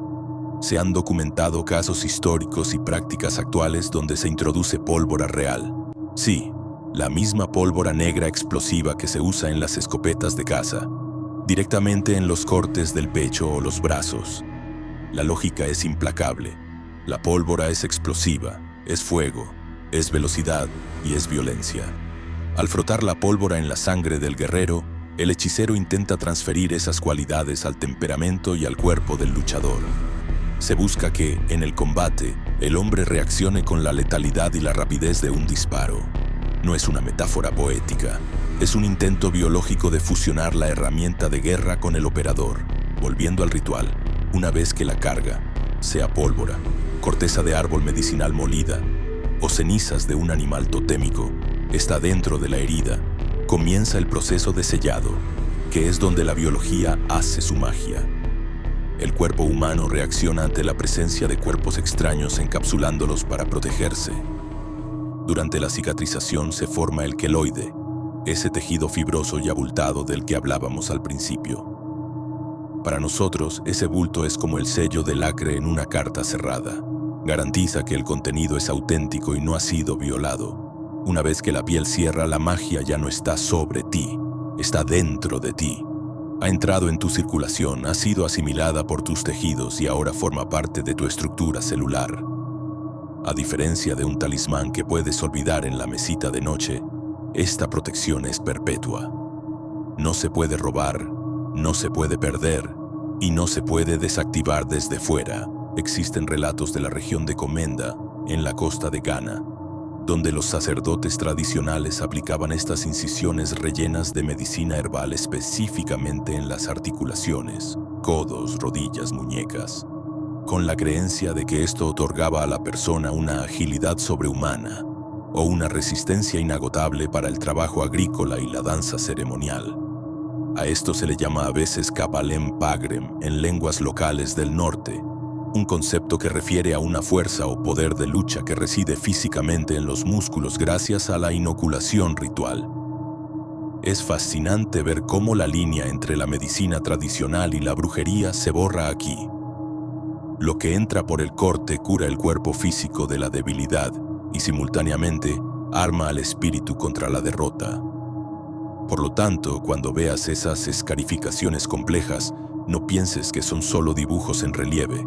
S1: Se han documentado casos históricos y prácticas actuales donde se introduce pólvora real. Sí, la misma pólvora negra explosiva que se usa en las escopetas de caza, directamente en los cortes del pecho o los brazos. La lógica es implacable. La pólvora es explosiva, es fuego, es velocidad y es violencia. Al frotar la pólvora en la sangre del guerrero, el hechicero intenta transferir esas cualidades al temperamento y al cuerpo del luchador. Se busca que, en el combate, el hombre reaccione con la letalidad y la rapidez de un disparo. No es una metáfora poética, es un intento biológico de fusionar la herramienta de guerra con el operador, volviendo al ritual, una vez que la carga, sea pólvora, corteza de árbol medicinal molida o cenizas de un animal totémico, está dentro de la herida, comienza el proceso de sellado, que es donde la biología hace su magia. El cuerpo humano reacciona ante la presencia de cuerpos extraños encapsulándolos para protegerse. Durante la cicatrización se forma el queloide, ese tejido fibroso y abultado del que hablábamos al principio. Para nosotros, ese bulto es como el sello de lacre en una carta cerrada. Garantiza que el contenido es auténtico y no ha sido violado. Una vez que la piel cierra, la magia ya no está sobre ti, está dentro de ti. Ha entrado en tu circulación, ha sido asimilada por tus tejidos y ahora forma parte de tu estructura celular. A diferencia de un talismán que puedes olvidar en la mesita de noche, esta protección es perpetua. No se puede robar, no se puede perder y no se puede desactivar desde fuera. Existen relatos de la región de Komenda, en la costa de Ghana, donde los sacerdotes tradicionales aplicaban estas incisiones rellenas de medicina herbal específicamente en las articulaciones, codos, rodillas, muñecas, con la creencia de que esto otorgaba a la persona una agilidad sobrehumana o una resistencia inagotable para el trabajo agrícola y la danza ceremonial. A esto se le llama a veces Kapalem Pagrem en lenguas locales del norte, un concepto que refiere a una fuerza o poder de lucha que reside físicamente en los músculos gracias a la inoculación ritual. Es fascinante ver cómo la línea entre la medicina tradicional y la brujería se borra aquí. Lo que entra por el corte cura el cuerpo físico de la debilidad y simultáneamente arma al espíritu contra la derrota. Por lo tanto, cuando veas esas escarificaciones complejas, no pienses que son solo dibujos en relieve.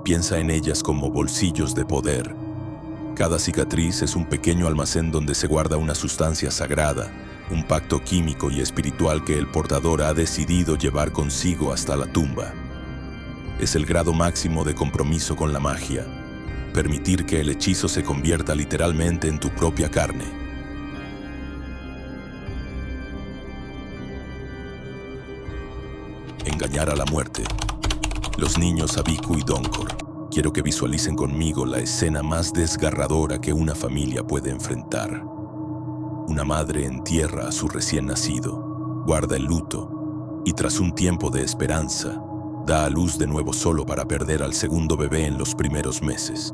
S1: Piensa en ellas como bolsillos de poder. Cada cicatriz es un pequeño almacén donde se guarda una sustancia sagrada, un pacto químico y espiritual que el portador ha decidido llevar consigo hasta la tumba. Es el grado máximo de compromiso con la magia, permitir que el hechizo se convierta literalmente en tu propia carne. Engañar a la muerte. Los niños Abiku y Donkor. Quiero que visualicen conmigo la escena más desgarradora que una familia puede enfrentar. Una madre entierra a su recién nacido, guarda el luto, y tras un tiempo de esperanza, da a luz de nuevo solo para perder al segundo bebé en los primeros meses.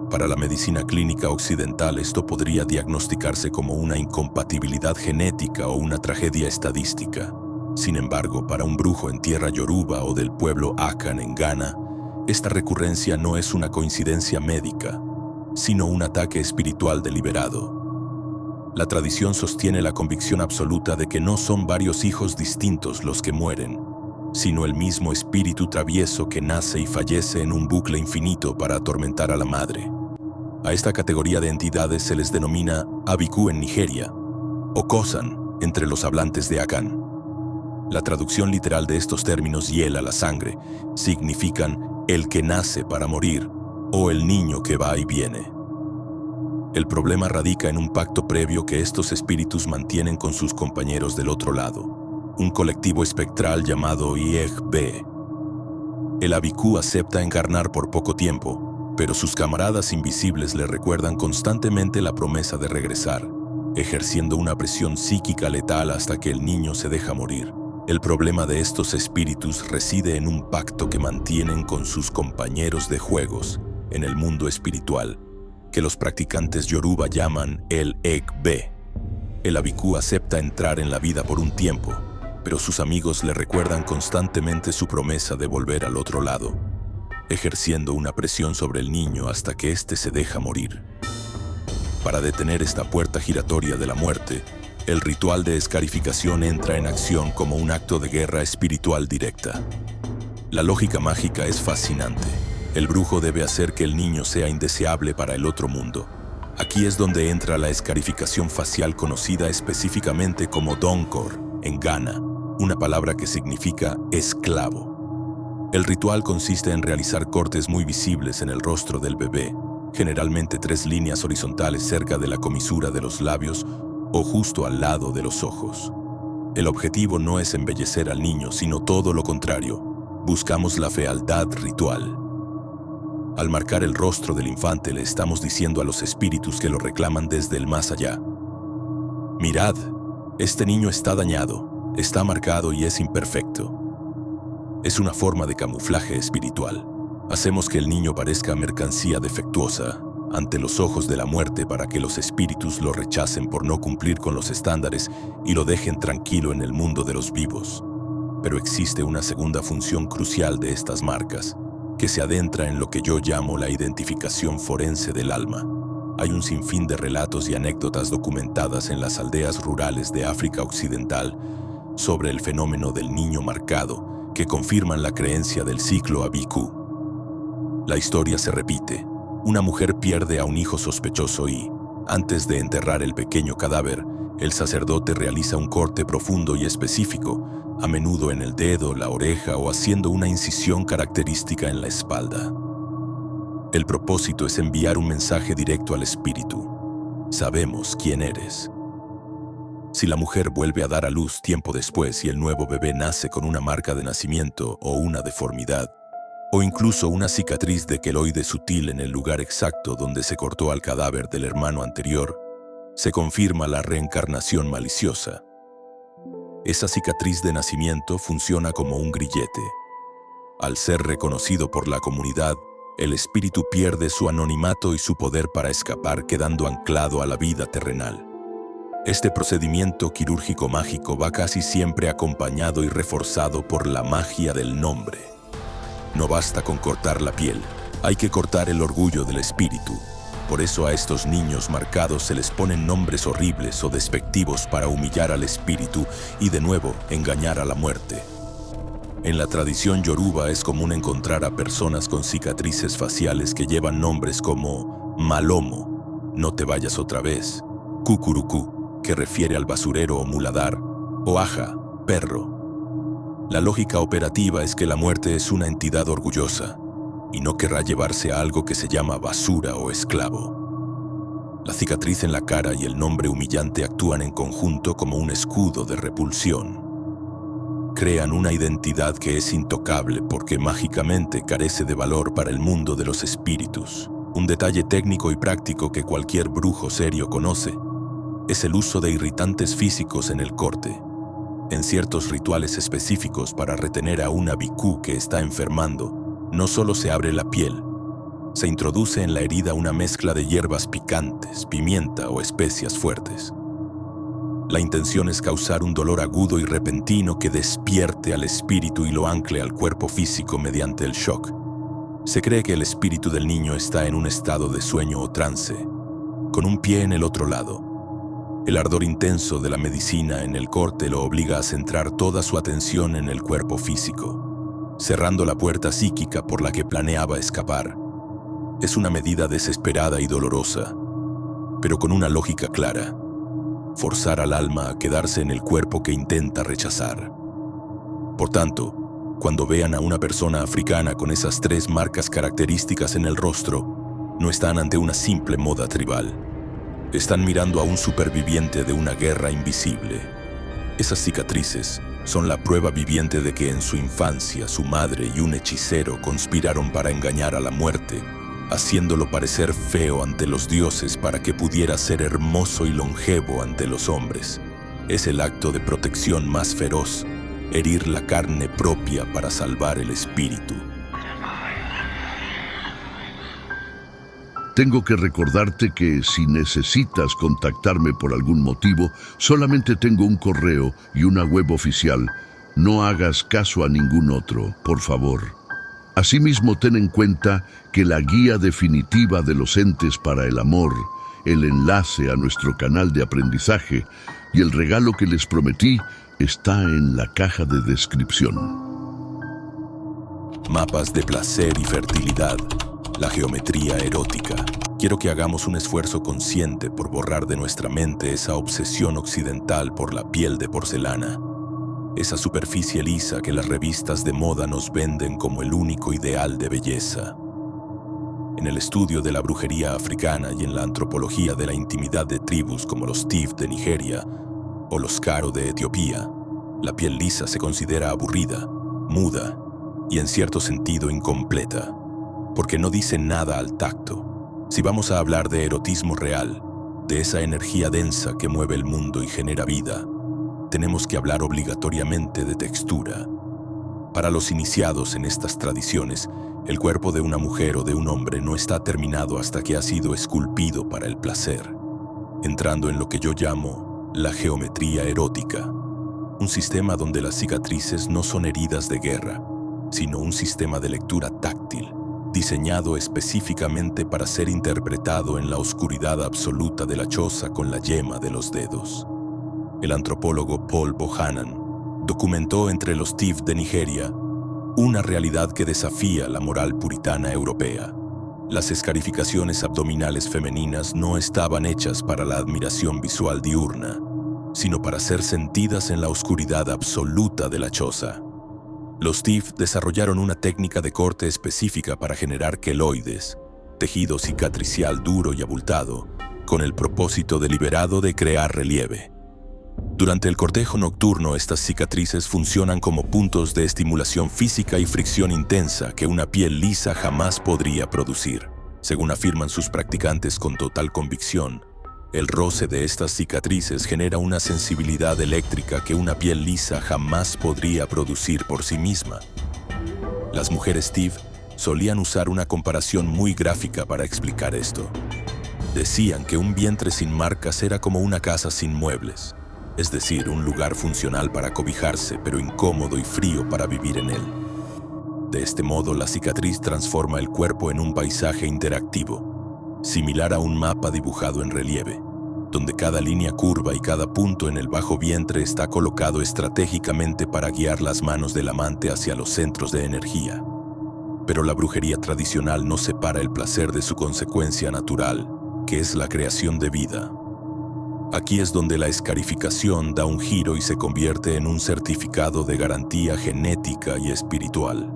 S1: Para la medicina clínica occidental esto podría diagnosticarse como una incompatibilidad genética o una tragedia estadística. Sin embargo, para un brujo en tierra yoruba o del pueblo Akan en Ghana, esta recurrencia no es una coincidencia médica, sino un ataque espiritual deliberado. La tradición sostiene la convicción absoluta de que no son varios hijos distintos los que mueren, sino el mismo espíritu travieso que nace y fallece en un bucle infinito para atormentar a la madre. A esta categoría de entidades se les denomina Abiku en Nigeria, o Kosan entre los hablantes de Akan. La traducción literal de estos términos, hiela la sangre, significan el que nace para morir o el niño que va y viene. El problema radica en un pacto previo que estos espíritus mantienen con sus compañeros del otro lado, un colectivo espectral llamado Ieg-B. El Abiku acepta encarnar por poco tiempo, pero sus camaradas invisibles le recuerdan constantemente la promesa de regresar, ejerciendo una presión psíquica letal hasta que el niño se deja morir. El problema de estos espíritus reside en un pacto que mantienen con sus compañeros de juegos en el mundo espiritual, que los practicantes yoruba llaman el Eg-B. El Abiku acepta entrar en la vida por un tiempo, pero sus amigos le recuerdan constantemente su promesa de volver al otro lado, ejerciendo una presión sobre el niño hasta que éste se deja morir. Para detener esta puerta giratoria de la muerte, el ritual de escarificación entra en acción como un acto de guerra espiritual directa. La lógica mágica es fascinante. El brujo debe hacer que el niño sea indeseable para el otro mundo. Aquí es donde entra la escarificación facial conocida específicamente como Donkor en Ghana, una palabra que significa esclavo. El ritual consiste en realizar cortes muy visibles en el rostro del bebé, generalmente 3 líneas horizontales cerca de la comisura de los labios o justo al lado de los ojos. El objetivo no es embellecer al niño, sino todo lo contrario. Buscamos la fealdad ritual. Al marcar el rostro del infante le estamos diciendo a los espíritus que lo reclaman desde el más allá: mirad, este niño está dañado, está marcado y es imperfecto. Es una forma de camuflaje espiritual. Hacemos que el niño parezca mercancía defectuosa ante los ojos de la muerte para que los espíritus lo rechacen por no cumplir con los estándares y lo dejen tranquilo en el mundo de los vivos. Pero existe una segunda función crucial de estas marcas, que se adentra en lo que yo llamo la identificación forense del alma. Hay un sinfín de relatos y anécdotas documentadas en las aldeas rurales de África Occidental sobre el fenómeno del niño marcado, que confirman la creencia del ciclo Abiku. La historia se repite. Una mujer pierde a un hijo sospechoso y, antes de enterrar el pequeño cadáver, el sacerdote realiza un corte profundo y específico, a menudo en el dedo, la oreja o haciendo una incisión característica en la espalda. El propósito es enviar un mensaje directo al espíritu. Sabemos quién eres. Si la mujer vuelve a dar a luz tiempo después y el nuevo bebé nace con una marca de nacimiento o una deformidad, o incluso una cicatriz de queloide sutil en el lugar exacto donde se cortó al cadáver del hermano anterior, se confirma la reencarnación maliciosa. Esa cicatriz de nacimiento funciona como un grillete. Al ser reconocido por la comunidad, el espíritu pierde su anonimato y su poder para escapar, quedando anclado a la vida terrenal. Este procedimiento quirúrgico mágico va casi siempre acompañado y reforzado por la magia del nombre. No basta con cortar la piel, hay que cortar el orgullo del espíritu. Por eso a estos niños marcados se les ponen nombres horribles o despectivos para humillar al espíritu y de nuevo engañar a la muerte. En la tradición yoruba es común encontrar a personas con cicatrices faciales que llevan nombres como Malomo, no te vayas otra vez, Cucurucú, que refiere al basurero o muladar, o Aja, perro. La lógica operativa es que la muerte es una entidad orgullosa y no querrá llevarse a algo que se llama basura o esclavo. La cicatriz en la cara y el nombre humillante actúan en conjunto como un escudo de repulsión. Crean una identidad que es intocable porque mágicamente carece de valor para el mundo de los espíritus. Un detalle técnico y práctico que cualquier brujo serio conoce es el uso de irritantes físicos en el corte. En ciertos rituales específicos para retener a una bhikkhú que está enfermando, no solo se abre la piel, se introduce en la herida una mezcla de hierbas picantes, pimienta o especias fuertes. La intención es causar un dolor agudo y repentino que despierte al espíritu y lo ancle al cuerpo físico mediante el shock. Se cree que el espíritu del niño está en un estado de sueño o trance, con un pie en el otro lado. El ardor intenso de la medicina en el corte lo obliga a centrar toda su atención en el cuerpo físico, cerrando la puerta psíquica por la que planeaba escapar. Es una medida desesperada y dolorosa, pero con una lógica clara: forzar al alma a quedarse en el cuerpo que intenta rechazar. Por tanto, cuando vean a una persona africana con esas 3 marcas características en el rostro, no están ante una simple moda tribal. Están mirando a un superviviente de una guerra invisible. Esas cicatrices son la prueba viviente de que en su infancia su madre y un hechicero conspiraron para engañar a la muerte, haciéndolo parecer feo ante los dioses para que pudiera ser hermoso y longevo ante los hombres. Es el acto de protección más feroz, herir la carne propia para salvar el espíritu.
S2: Tengo que recordarte que si necesitas contactarme por algún motivo, solamente tengo un correo y una web oficial. No hagas caso a ningún otro, por favor. Asimismo, ten en cuenta que la guía definitiva de los entes para el amor, el enlace a nuestro canal de aprendizaje y el regalo que les prometí está en la caja de descripción.
S1: Mapas de placer y fertilidad. La geometría erótica. Quiero que hagamos un esfuerzo consciente por borrar de nuestra mente esa obsesión occidental por la piel de porcelana. Esa superficie lisa que las revistas de moda nos venden como el único ideal de belleza. En el estudio de la brujería africana y en la antropología de la intimidad de tribus como los Tiv de Nigeria o los Karo de Etiopía, la piel lisa se considera aburrida, muda y en cierto sentido incompleta, porque no dice nada al tacto. Si vamos a hablar de erotismo real, de esa energía densa que mueve el mundo y genera vida, tenemos que hablar obligatoriamente de textura. Para los iniciados en estas tradiciones, el cuerpo de una mujer o de un hombre no está terminado hasta que ha sido esculpido para el placer, entrando en lo que yo llamo la geometría erótica, un sistema donde las cicatrices no son heridas de guerra, sino un sistema de lectura táctil, diseñado específicamente para ser interpretado en la oscuridad absoluta de la choza con la yema de los dedos. El antropólogo Paul Bohannan documentó entre los Tiv de Nigeria una realidad que desafía la moral puritana europea. Las escarificaciones abdominales femeninas no estaban hechas para la admiración visual diurna, sino para ser sentidas en la oscuridad absoluta de la choza. Los Tiv desarrollaron una técnica de corte específica para generar queloides, tejido cicatricial duro y abultado, con el propósito deliberado de crear relieve. Durante el cortejo nocturno, estas cicatrices funcionan como puntos de estimulación física y fricción intensa que una piel lisa jamás podría producir. Según afirman sus practicantes con total convicción, el roce de estas cicatrices genera una sensibilidad eléctrica que una piel lisa jamás podría producir por sí misma. Las mujeres Tiv solían usar una comparación muy gráfica para explicar esto. Decían que un vientre sin marcas era como una casa sin muebles, es decir, un lugar funcional para cobijarse, pero incómodo y frío para vivir en él. De este modo, la cicatriz transforma el cuerpo en un paisaje interactivo, similar a un mapa dibujado en relieve, donde cada línea curva y cada punto en el bajo vientre está colocado estratégicamente para guiar las manos del amante hacia los centros de energía. Pero la brujería tradicional no separa el placer de su consecuencia natural, que es la creación de vida. Aquí es donde la escarificación da un giro y se convierte en un certificado de garantía genética y espiritual.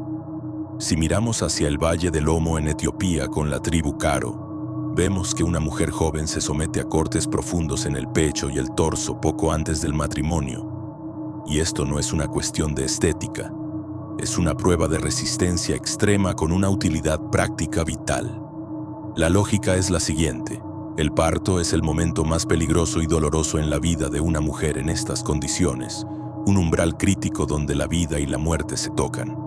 S1: Si miramos hacia el Valle del Omo en Etiopía con la tribu Karo, vemos que una mujer joven se somete a cortes profundos en el pecho y el torso poco antes del matrimonio. Y esto no es una cuestión de estética, es una prueba de resistencia extrema con una utilidad práctica vital. La lógica es la siguiente: el parto es el momento más peligroso y doloroso en la vida de una mujer en estas condiciones, un umbral crítico donde la vida y la muerte se tocan.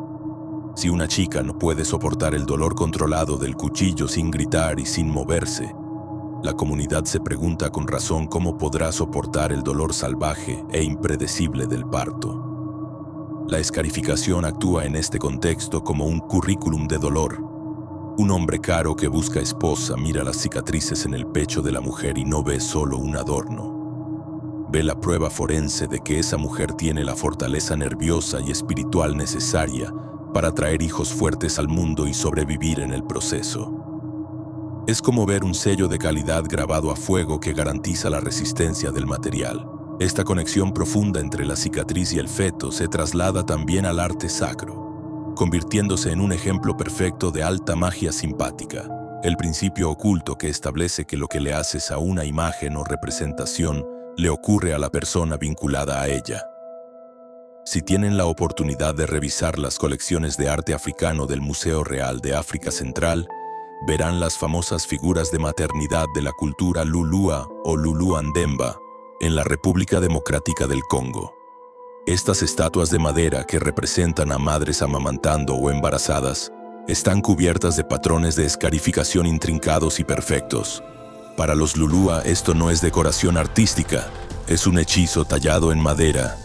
S1: Si una chica no puede soportar el dolor controlado del cuchillo sin gritar y sin moverse, la comunidad se pregunta con razón cómo podrá soportar el dolor salvaje e impredecible del parto. La escarificación actúa en este contexto como un currículum de dolor. Un hombre caro que busca esposa mira las cicatrices en el pecho de la mujer y no ve solo un adorno. Ve la prueba forense de que esa mujer tiene la fortaleza nerviosa y espiritual necesaria para traer hijos fuertes al mundo y sobrevivir en el proceso. Es como ver un sello de calidad grabado a fuego que garantiza la resistencia del material. Esta conexión profunda entre la cicatriz y el feto se traslada también al arte sacro, convirtiéndose en un ejemplo perfecto de alta magia simpática, el principio oculto que establece que lo que le haces a una imagen o representación le ocurre a la persona vinculada a ella. Si tienen la oportunidad de revisar las colecciones de arte africano del Museo Real de África Central, verán las famosas figuras de maternidad de la cultura Lulua o Luluandemba en la República Democrática del Congo. Estas estatuas de madera que representan a madres amamantando o embarazadas están cubiertas de patrones de escarificación intrincados y perfectos. Para los Lulua esto no es decoración artística, es un hechizo tallado en madera.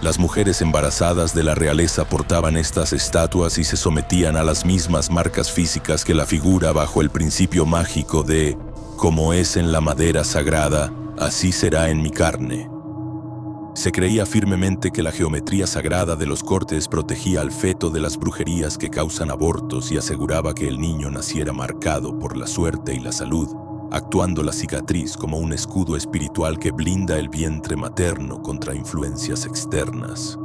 S1: Las mujeres embarazadas de la realeza portaban estas estatuas y se sometían a las mismas marcas físicas que la figura bajo el principio mágico de «como es en la madera sagrada, así será en mi carne». Se creía firmemente que la geometría sagrada de los cortes protegía al feto de las brujerías que causan abortos y aseguraba que el niño naciera marcado por la suerte y la salud, actuando la cicatriz como un escudo espiritual que blinda el vientre materno contra influencias externas.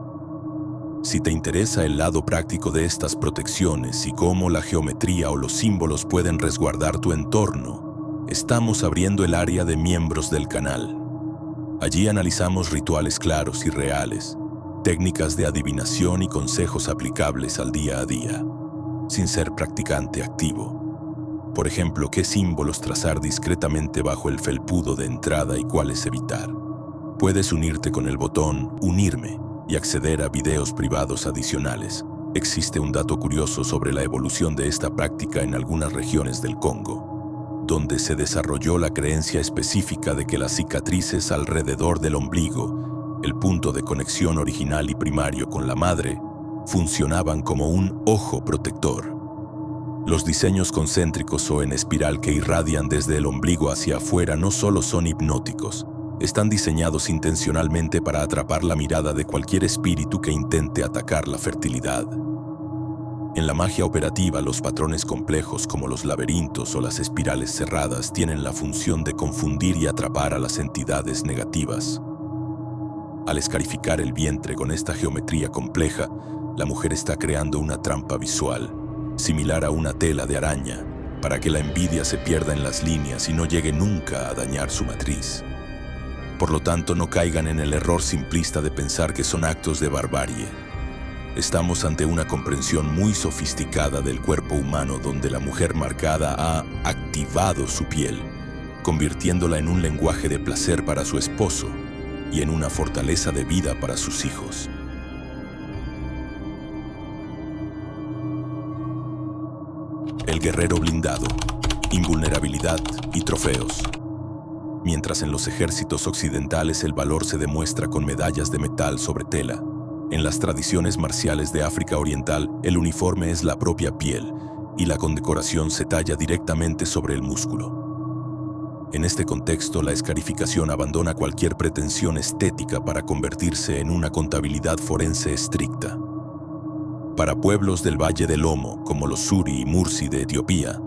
S1: Si te interesa el lado práctico de estas protecciones y cómo la geometría o los símbolos pueden resguardar tu entorno, estamos abriendo el área de miembros del canal. Allí analizamos rituales claros y reales, técnicas de adivinación y consejos aplicables al día a día, sin ser practicante activo. Por ejemplo, qué símbolos trazar discretamente bajo el felpudo de entrada y cuáles evitar. Puedes unirte con el botón «Unirme» y acceder a videos privados adicionales. Existe un dato curioso sobre la evolución de esta práctica en algunas regiones del Congo, donde se desarrolló la creencia específica de que las cicatrices alrededor del ombligo, el punto de conexión original y primario con la madre, funcionaban como un ojo protector. Los diseños concéntricos o en espiral que irradian desde el ombligo hacia afuera no solo son hipnóticos, están diseñados intencionalmente para atrapar la mirada de cualquier espíritu que intente atacar la fertilidad. En la magia operativa, los patrones complejos como los laberintos o las espirales cerradas tienen la función de confundir y atrapar a las entidades negativas. Al escarificar el vientre con esta geometría compleja, la mujer está creando una trampa visual, similar a una tela de araña, para que la envidia se pierda en las líneas y no llegue nunca a dañar su matriz. Por lo tanto, no caigan en el error simplista de pensar que son actos de barbarie. Estamos ante una comprensión muy sofisticada del cuerpo humano donde la mujer marcada ha activado su piel, convirtiéndola en un lenguaje de placer para su esposo y en una fortaleza de vida para sus hijos. El guerrero blindado, invulnerabilidad y trofeos. Mientras en los ejércitos occidentales el valor se demuestra con medallas de metal sobre tela, en las tradiciones marciales de África Oriental el uniforme es la propia piel y la condecoración se talla directamente sobre el músculo. En este contexto, la escarificación abandona cualquier pretensión estética para convertirse en una contabilidad forense estricta. Para pueblos del Valle del Omo, como los Suri y Mursi de Etiopía,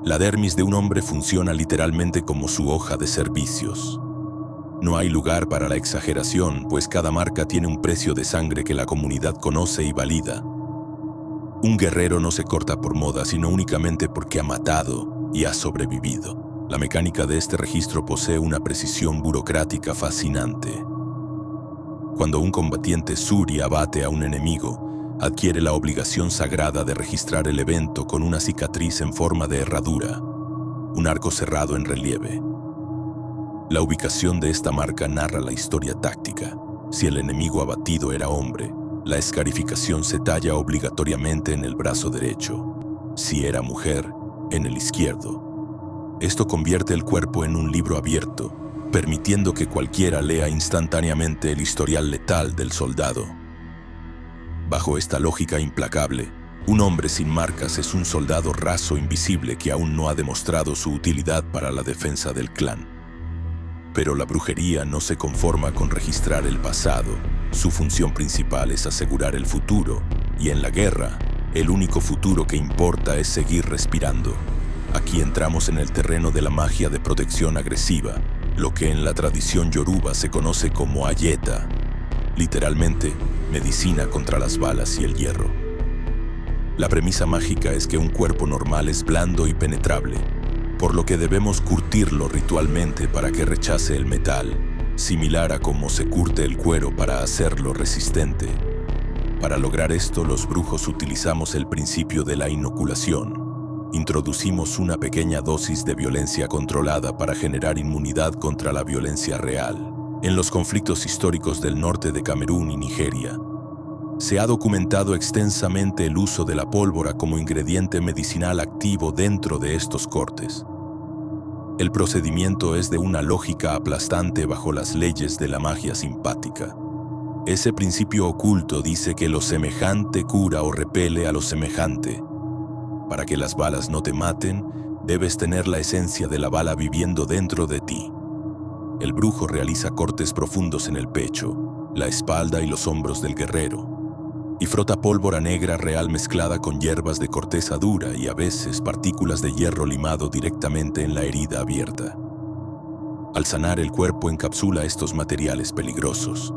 S1: la dermis de un hombre funciona literalmente como su hoja de servicios. No hay lugar para la exageración, pues cada marca tiene un precio de sangre que la comunidad conoce y valida. Un guerrero no se corta por moda, sino únicamente porque ha matado y ha sobrevivido. La mecánica de este registro posee una precisión burocrática fascinante. Cuando un combatiente Suri abate a un enemigo, adquiere la obligación sagrada de registrar el evento con una cicatriz en forma de herradura, un arco cerrado en relieve. La ubicación de esta marca narra la historia táctica. Si el enemigo abatido era hombre, la escarificación se talla obligatoriamente en el brazo derecho. Si era mujer, en el izquierdo. Esto convierte el cuerpo en un libro abierto, permitiendo que cualquiera lea instantáneamente el historial letal del soldado. Bajo esta lógica implacable, un hombre sin marcas es un soldado raso invisible que aún no ha demostrado su utilidad para la defensa del clan. Pero la brujería no se conforma con registrar el pasado. Su función principal es asegurar el futuro, y en la guerra, el único futuro que importa es seguir respirando. Aquí entramos en el terreno de la magia de protección agresiva, lo que en la tradición yoruba se conoce como ayeta, literalmente, medicina contra las balas y el hierro. La premisa mágica es que un cuerpo normal es blando y penetrable, por lo que debemos curtirlo ritualmente para que rechace el metal, similar a cómo se curte el cuero para hacerlo resistente. Para lograr esto, los brujos utilizamos el principio de la inoculación. Introducimos una pequeña dosis de violencia controlada para generar inmunidad contra la violencia real. En los conflictos históricos del norte de Camerún y Nigeria, se ha documentado extensamente el uso de la pólvora como ingrediente medicinal activo dentro de estos cortes. El procedimiento es de una lógica aplastante bajo las leyes de la magia simpática. Ese principio oculto dice que lo semejante cura o repele a lo semejante. Para que las balas no te maten, debes tener la esencia de la bala viviendo dentro de ti. El brujo realiza cortes profundos en el pecho, la espalda y los hombros del guerrero, y frota pólvora negra real mezclada con hierbas de corteza dura y a veces partículas de hierro limado directamente en la herida abierta. Al sanar, el cuerpo encapsula estos materiales peligrosos.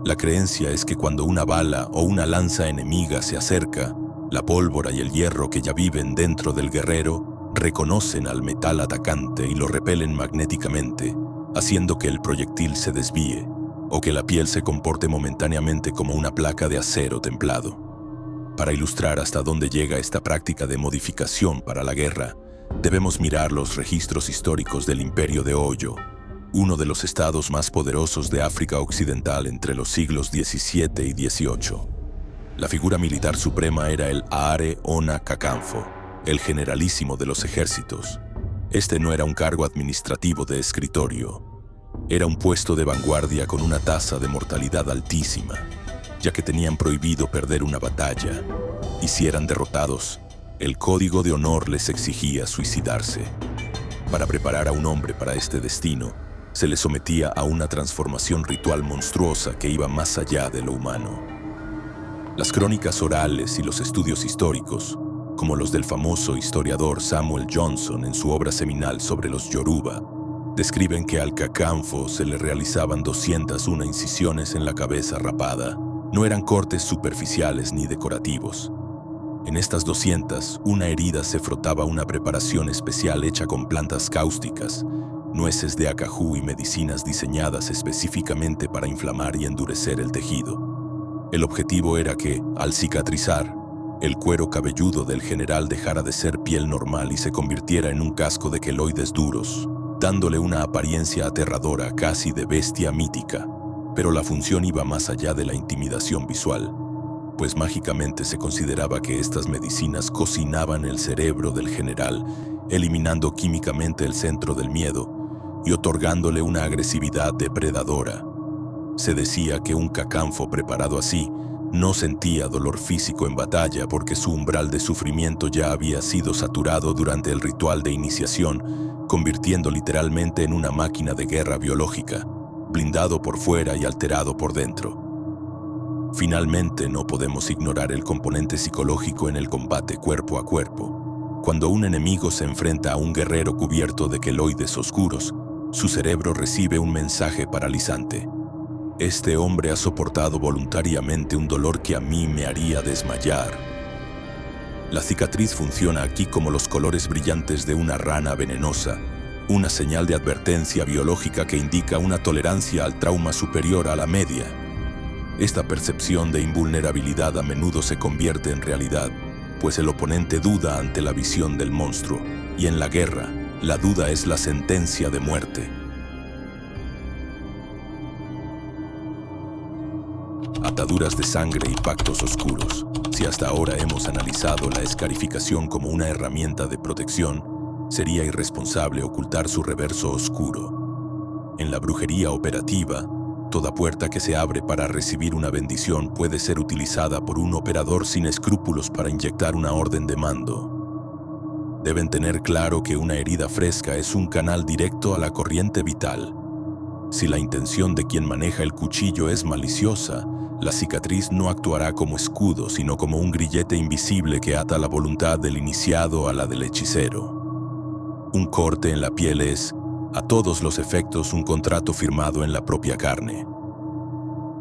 S1: La creencia es que cuando una bala o una lanza enemiga se acerca, la pólvora y el hierro que ya viven dentro del guerrero reconocen al metal atacante y lo repelen magnéticamente, haciendo que el proyectil se desvíe o que la piel se comporte momentáneamente como una placa de acero templado. Para ilustrar hasta dónde llega esta práctica de modificación para la guerra, debemos mirar los registros históricos del Imperio de Oyo, uno de los estados más poderosos de África Occidental entre los siglos XVII y XVIII. La figura militar suprema era el Aare Ona Kakanfo, el generalísimo de los ejércitos. Este no era un cargo administrativo de escritorio. Era un puesto de vanguardia con una tasa de mortalidad altísima, ya que tenían prohibido perder una batalla, y si eran derrotados, el código de honor les exigía suicidarse. Para preparar a un hombre para este destino, se le sometía a una transformación ritual monstruosa que iba más allá de lo humano. Las crónicas orales y los estudios históricos, como los del famoso historiador Samuel Johnson en su obra seminal sobre los Yoruba, describen que al Kakanfo se le realizaban 201 incisiones en la cabeza rapada. No eran cortes superficiales ni decorativos. En estas 200, una herida se frotaba una preparación especial hecha con plantas cáusticas, nueces de acajú y medicinas diseñadas específicamente para inflamar y endurecer el tejido. El objetivo era que, al cicatrizar, el cuero cabelludo del general dejara de ser piel normal y se convirtiera en un casco de queloides duros, dándole una apariencia aterradora casi de bestia mítica. Pero la función iba más allá de la intimidación visual, pues mágicamente se consideraba que estas medicinas cocinaban el cerebro del general, eliminando químicamente el centro del miedo y otorgándole una agresividad depredadora. Se decía que un Kakanfo preparado así no sentía dolor físico en batalla porque su umbral de sufrimiento ya había sido saturado durante el ritual de iniciación, convirtiendo literalmente en una máquina de guerra biológica, blindado por fuera y alterado por dentro. Finalmente, no podemos ignorar el componente psicológico en el combate cuerpo a cuerpo. Cuando un enemigo se enfrenta a un guerrero cubierto de queloides oscuros, su cerebro recibe un mensaje paralizante. Este hombre ha soportado voluntariamente un dolor que a mí me haría desmayar. La cicatriz funciona aquí como los colores brillantes de una rana venenosa, una señal de advertencia biológica que indica una tolerancia al trauma superior a la media. Esta percepción de invulnerabilidad a menudo se convierte en realidad, pues el oponente duda ante la visión del monstruo, y en la guerra, la duda es la sentencia de muerte. ataduras de sangre y pactos oscuros. Si hasta ahora hemos analizado la escarificación como una herramienta de protección, sería irresponsable ocultar su reverso oscuro. En la brujería operativa, toda puerta que se abre para recibir una bendición puede ser utilizada por un operador sin escrúpulos para inyectar una orden de mando. Deben tener claro que una herida fresca es un canal directo a la corriente vital. Si la intención de quien maneja el cuchillo es maliciosa, la cicatriz no actuará como escudo, sino como un grillete invisible que ata la voluntad del iniciado a la del hechicero. Un corte en la piel es, a todos los efectos, un contrato firmado en la propia carne.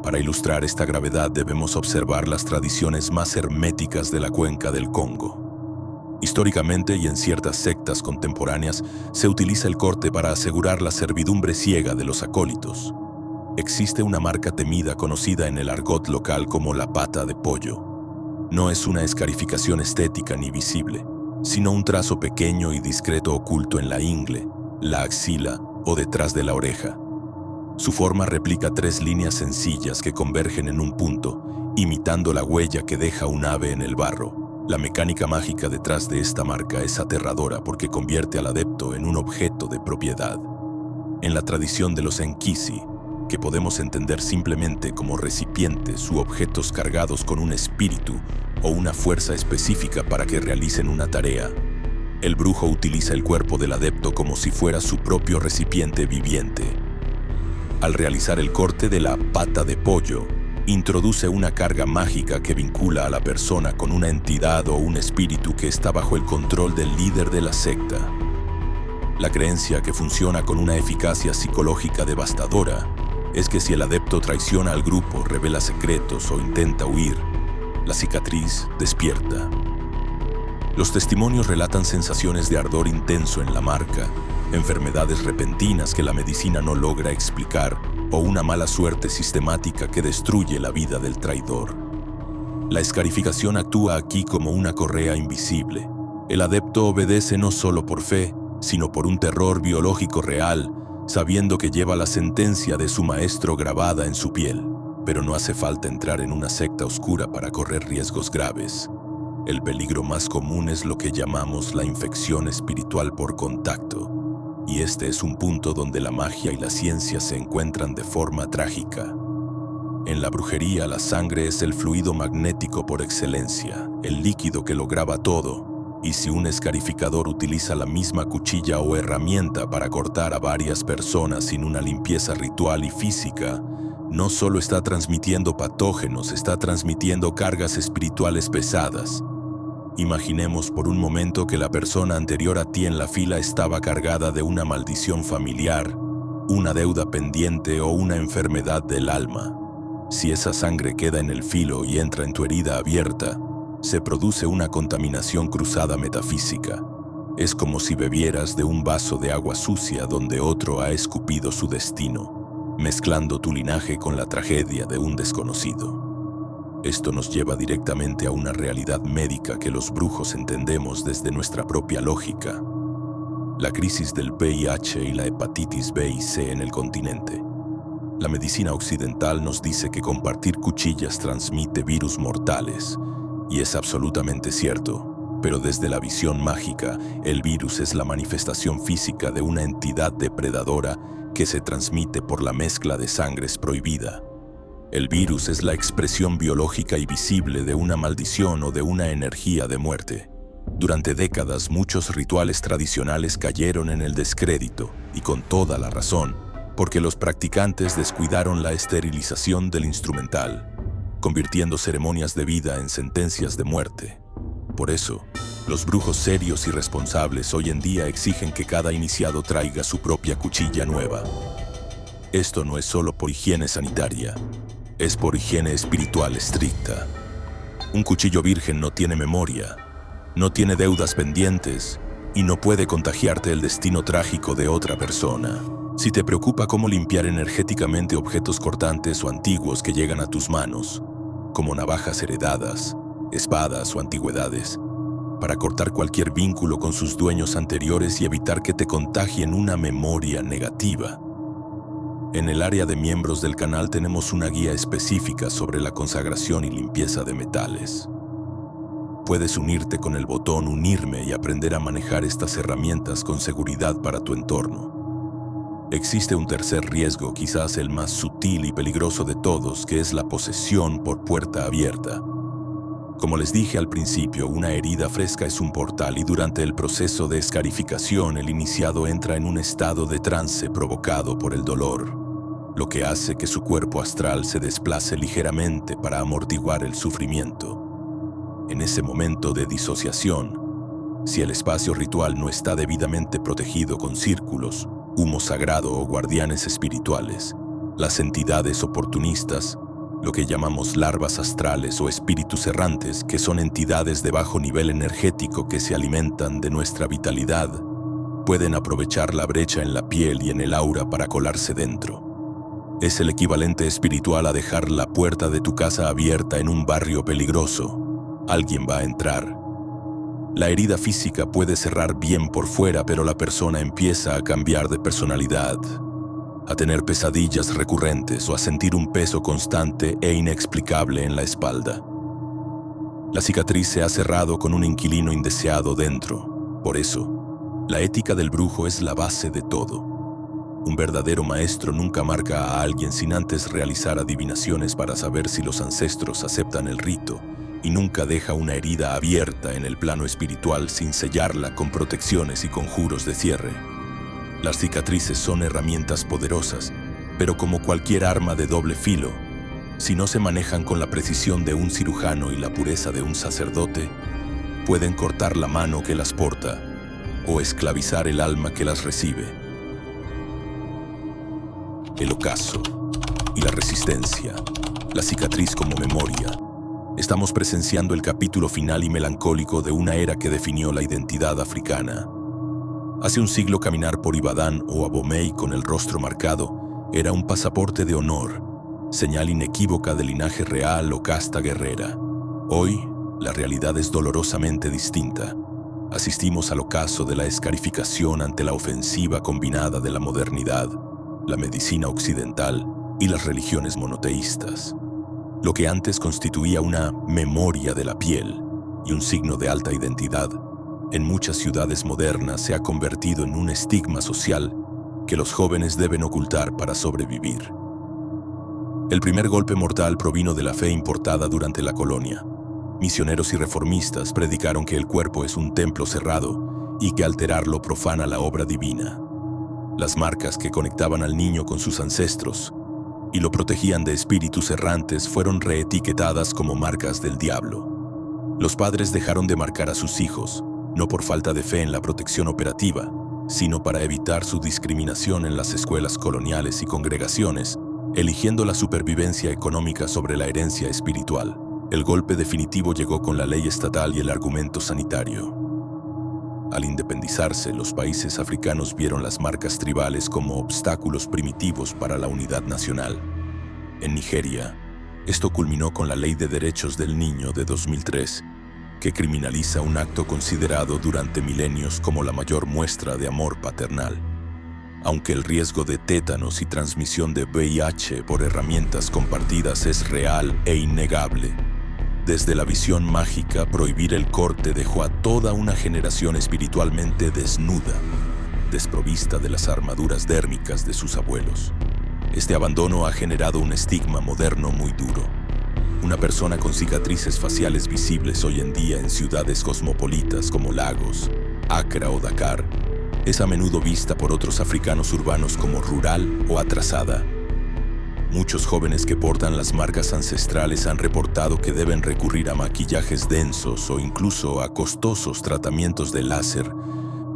S1: Para ilustrar esta gravedad debemos observar las tradiciones más herméticas de la cuenca del Congo. Históricamente y en ciertas sectas contemporáneas se utiliza el corte para asegurar la servidumbre ciega de los acólitos. Existe una marca temida conocida en el argot local como la pata de pollo. No es una escarificación estética ni visible, sino un trazo pequeño y discreto oculto en la ingle, la axila o detrás de la oreja. Su forma replica 3 líneas sencillas que convergen en un punto, imitando la huella que deja un ave en el barro. La mecánica mágica detrás de esta marca es aterradora porque convierte al adepto en un objeto de propiedad. En la tradición de los Enkisi, que podemos entender simplemente como recipientes u objetos cargados con un espíritu o una fuerza específica para que realicen una tarea, el brujo utiliza el cuerpo del adepto como si fuera su propio recipiente viviente. Al realizar el corte de la pata de pollo, introduce una carga mágica que vincula a la persona con una entidad o un espíritu que está bajo el control del líder de la secta. La creencia, que funciona con una eficacia psicológica devastadora, es que si el adepto traiciona al grupo, revela secretos o intenta huir, la cicatriz despierta. Los testimonios relatan sensaciones de ardor intenso en la marca, enfermedades repentinas que la medicina no logra explicar o una mala suerte sistemática que destruye la vida del traidor. La escarificación actúa aquí como una correa invisible. El adepto obedece no solo por fe, sino por un terror biológico real, sabiendo que lleva la sentencia de su maestro grabada en su piel. Pero no hace falta entrar en una secta oscura para correr riesgos graves. El peligro más común es lo que llamamos la infección espiritual por contacto, y este es un punto donde la magia y la ciencia se encuentran de forma trágica. En la brujería, la sangre es el fluido magnético por excelencia, el líquido que lo graba todo, y si un escarificador utiliza la misma cuchilla o herramienta para cortar a varias personas sin una limpieza ritual y física, no solo está transmitiendo patógenos, está transmitiendo cargas espirituales pesadas. Imaginemos por un momento que la persona anterior a ti en la fila estaba cargada de una maldición familiar, una deuda pendiente o una enfermedad del alma. Si esa sangre queda en el filo y entra en tu herida abierta, se produce una contaminación cruzada metafísica. Es como si bebieras de un vaso de agua sucia donde otro ha escupido su destino, mezclando tu linaje con la tragedia de un desconocido. Esto nos lleva directamente a una realidad médica que los brujos entendemos desde nuestra propia lógica. La crisis del VIH y la hepatitis B y C en el continente. La medicina occidental nos dice que compartir cuchillas transmite virus mortales, y es absolutamente cierto, pero desde la visión mágica, el virus es la manifestación física de una entidad depredadora que se transmite por la mezcla de sangres prohibida. El virus es la expresión biológica y visible de una maldición o de una energía de muerte. Durante décadas, muchos rituales tradicionales cayeron en el descrédito, y con toda la razón, porque los practicantes descuidaron la esterilización del instrumental, convirtiendo ceremonias de vida en sentencias de muerte. Por eso, los brujos serios y responsables hoy en día exigen que cada iniciado traiga su propia cuchilla nueva. Esto no es solo por higiene sanitaria, es por higiene espiritual estricta. Un cuchillo virgen no tiene memoria, no tiene deudas pendientes y no puede contagiarte el destino trágico de otra persona. Si te preocupa cómo limpiar energéticamente objetos cortantes o antiguos que llegan a tus manos, como navajas heredadas, espadas o antigüedades, para cortar cualquier vínculo con sus dueños anteriores y evitar que te contagien una memoria negativa, En el área de miembros del canal tenemos una guía específica sobre la consagración y limpieza de metales. Puedes unirte con el botón Unirme y aprender a manejar estas herramientas con seguridad para tu entorno. Existe un tercer riesgo, quizás el más sutil y peligroso de todos, que es la posesión por puerta abierta. Como les dije al principio, una herida fresca es un portal y durante el proceso de escarificación el iniciado entra en un estado de trance provocado por el dolor, lo que hace que su cuerpo astral se desplace ligeramente para amortiguar el sufrimiento. En ese momento de disociación, si el espacio ritual no está debidamente protegido con círculos, humo sagrado o guardianes espirituales, las entidades oportunistas, lo que llamamos larvas astrales o espíritus errantes, que son entidades de bajo nivel energético que se alimentan de nuestra vitalidad, pueden aprovechar la brecha en la piel y en el aura para colarse dentro. Es el equivalente espiritual a dejar la puerta de tu casa abierta en un barrio peligroso. Alguien va a entrar. La herida física puede cerrar bien por fuera, pero la persona empieza a cambiar de personalidad, a tener pesadillas recurrentes o a sentir un peso constante e inexplicable en la espalda. La cicatriz se ha cerrado con un inquilino indeseado dentro. Por eso, la ética del brujo es la base de todo. Un verdadero maestro nunca marca a alguien sin antes realizar adivinaciones para saber si los ancestros aceptan el rito, y nunca deja una herida abierta en el plano espiritual sin sellarla con protecciones y conjuros de cierre. Las cicatrices son herramientas poderosas, pero como cualquier arma de doble filo, si no se manejan con la precisión de un cirujano y la pureza de un sacerdote, pueden cortar la mano que las porta o esclavizar el alma que las recibe. El ocaso y la resistencia, la cicatriz como memoria. Estamos presenciando el capítulo final y melancólico de una era que definió la identidad africana. Hace un siglo caminar por Ibadan o Abomey con el rostro marcado era un pasaporte de honor, señal inequívoca de linaje real o casta guerrera. Hoy, la realidad es dolorosamente distinta. Asistimos al ocaso de la escarificación ante la ofensiva combinada de la modernidad, la medicina occidental y las religiones monoteístas. Lo que antes constituía una memoria de la piel y un signo de alta identidad, en muchas ciudades modernas se ha convertido en un estigma social que los jóvenes deben ocultar para sobrevivir. El primer golpe mortal provino de la fe importada durante la colonia. Misioneros y reformistas predicaron que el cuerpo es un templo cerrado y que alterarlo profana la obra divina. Las marcas que conectaban al niño con sus ancestros y lo protegían de espíritus errantes fueron reetiquetadas como marcas del diablo. Los padres dejaron de marcar a sus hijos, no por falta de fe en la protección operativa, sino para evitar su discriminación en las escuelas coloniales y congregaciones, eligiendo la supervivencia económica sobre la herencia espiritual. El golpe definitivo llegó con la ley estatal y el argumento sanitario. Al independizarse, los países africanos vieron las marcas tribales como obstáculos primitivos para la unidad nacional. En Nigeria, esto culminó con la Ley de Derechos del Niño de 2003, que criminaliza un acto considerado durante milenios como la mayor muestra de amor paternal. Aunque el riesgo de tétanos y transmisión de VIH por herramientas compartidas es real e innegable, desde la visión mágica, prohibir el corte dejó a toda una generación espiritualmente desnuda, desprovista de las armaduras dérmicas de sus abuelos. Este abandono ha generado un estigma moderno muy duro. Una persona con cicatrices faciales visibles hoy en día en ciudades cosmopolitas como Lagos, Accra o Dakar, es a menudo vista por otros africanos urbanos como rural o atrasada. Muchos jóvenes que portan las marcas ancestrales han reportado que deben recurrir a maquillajes densos o incluso a costosos tratamientos de láser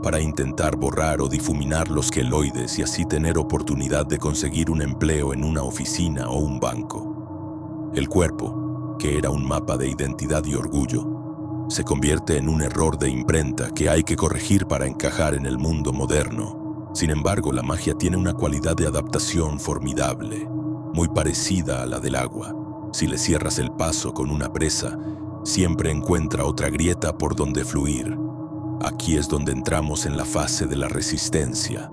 S1: para intentar borrar o difuminar los queloides y así tener oportunidad de conseguir un empleo en una oficina o un banco. El cuerpo, que era un mapa de identidad y orgullo, se convierte en un error de imprenta que hay que corregir para encajar en el mundo moderno. Sin embargo, la magia tiene una cualidad de adaptación formidable, muy parecida a la del agua. Si le cierras el paso con una presa, siempre encuentra otra grieta por donde fluir. Aquí es donde entramos en la fase de la resistencia.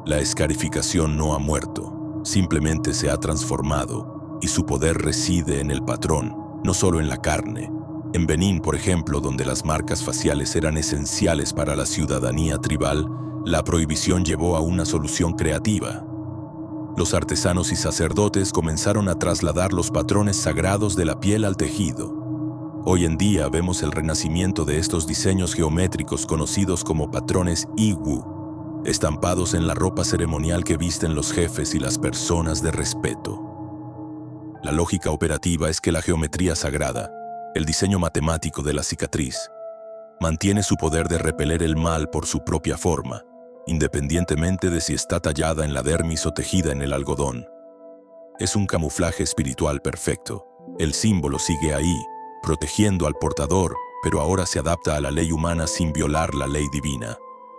S1: La escarificación no ha muerto, Simplemente se ha transformado y su poder reside en el patrón, no solo en la carne. En Benín, por ejemplo, donde las marcas faciales eran esenciales para la ciudadanía tribal, la prohibición llevó a una solución creativa. Los artesanos y sacerdotes comenzaron a trasladar los patrones sagrados de la piel al tejido. Hoy en día vemos el renacimiento de estos diseños geométricos conocidos como patrones Igu, estampados en la ropa ceremonial que visten los jefes y las personas de respeto. La lógica operativa es que la geometría sagrada, el diseño matemático de la cicatriz, mantiene su poder de repeler el mal por su propia forma, independientemente de si está tallada en la dermis o tejida en el algodón. Es un camuflaje espiritual perfecto. El símbolo sigue ahí, protegiendo al portador, pero ahora se adapta a la ley humana sin violar la ley divina.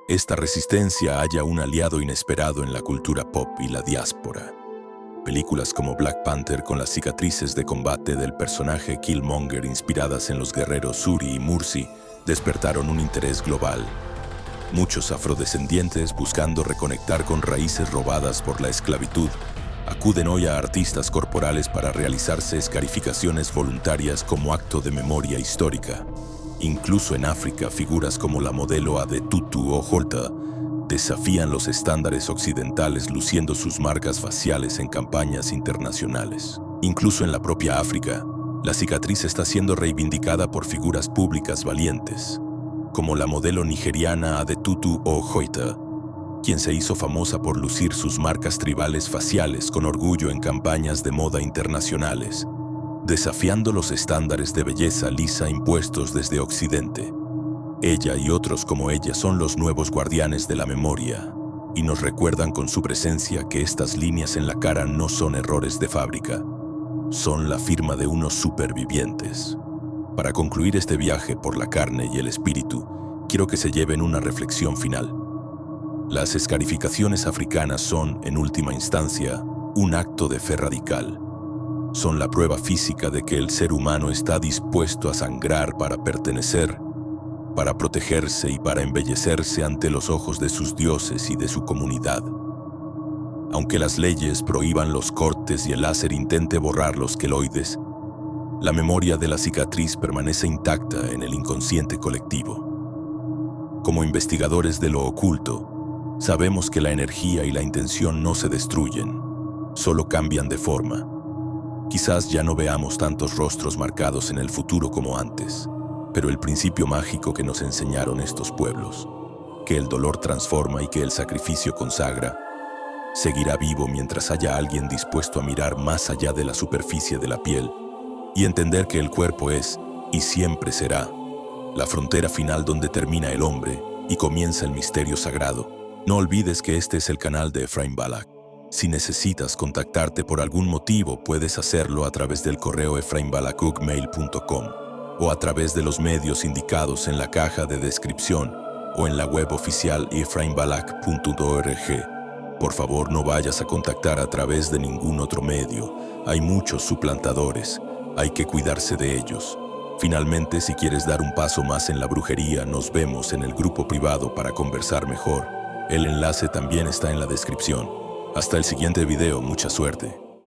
S1: Esta resistencia halla un aliado inesperado en la cultura pop y la diáspora. Películas como Black Panther con las cicatrices de combate del personaje Killmonger inspiradas en los guerreros Shuri y Mursi despertaron un interés global. Muchos afrodescendientes, buscando reconectar con raíces robadas por la esclavitud, acuden hoy a artistas corporales para realizarse escarificaciones voluntarias como acto de memoria histórica. Incluso en África, figuras como la modelo Adetutu o Holta desafían los estándares occidentales luciendo sus marcas faciales en campañas internacionales. Incluso en la propia África, la cicatriz está siendo reivindicada por figuras públicas valientes, como la modelo nigeriana Adetutu Ojoita, quien se hizo famosa por lucir sus marcas tribales faciales con orgullo en campañas de moda internacionales, desafiando los estándares de belleza lisa impuestos desde Occidente. Ella y otros como ella son los nuevos guardianes de la memoria, y nos recuerdan con su presencia que estas líneas en la cara no son errores de fábrica, son la firma de unos supervivientes. Para concluir este viaje por la carne y el espíritu, quiero que se lleven una reflexión final. Las escarificaciones africanas son, en última instancia, un acto de fe radical. Son la prueba física de que el ser humano está dispuesto a sangrar para pertenecer, para protegerse y para embellecerse ante los ojos de sus dioses y de su comunidad. Aunque las leyes prohíban los cortes y el láser intente borrar los queloides, la memoria de la cicatriz permanece intacta en el inconsciente colectivo. Como investigadores de lo oculto, sabemos que la energía y la intención no se destruyen, solo cambian de forma. Quizás ya no veamos tantos rostros marcados en el futuro como antes, pero el principio mágico que nos enseñaron estos pueblos, que el dolor transforma y que el sacrificio consagra, seguirá vivo mientras haya alguien dispuesto a mirar más allá de la superficie de la piel y entender que el cuerpo es, y siempre será, la frontera final donde termina el hombre y comienza el misterio sagrado. No olvides que este es el canal de Efraín Balak. Si necesitas contactarte por algún motivo, puedes hacerlo a través del correo efrainbalak@gmail.com o a través de los medios indicados en la caja de descripción o en la web oficial efrainbalak.org. Por favor, no vayas a contactar a través de ningún otro medio. Hay muchos suplantadores. Hay que cuidarse de ellos. Finalmente, si quieres dar un paso más en la brujería, nos vemos en el grupo privado para conversar mejor. El enlace también está en la descripción. Hasta el siguiente video, mucha suerte.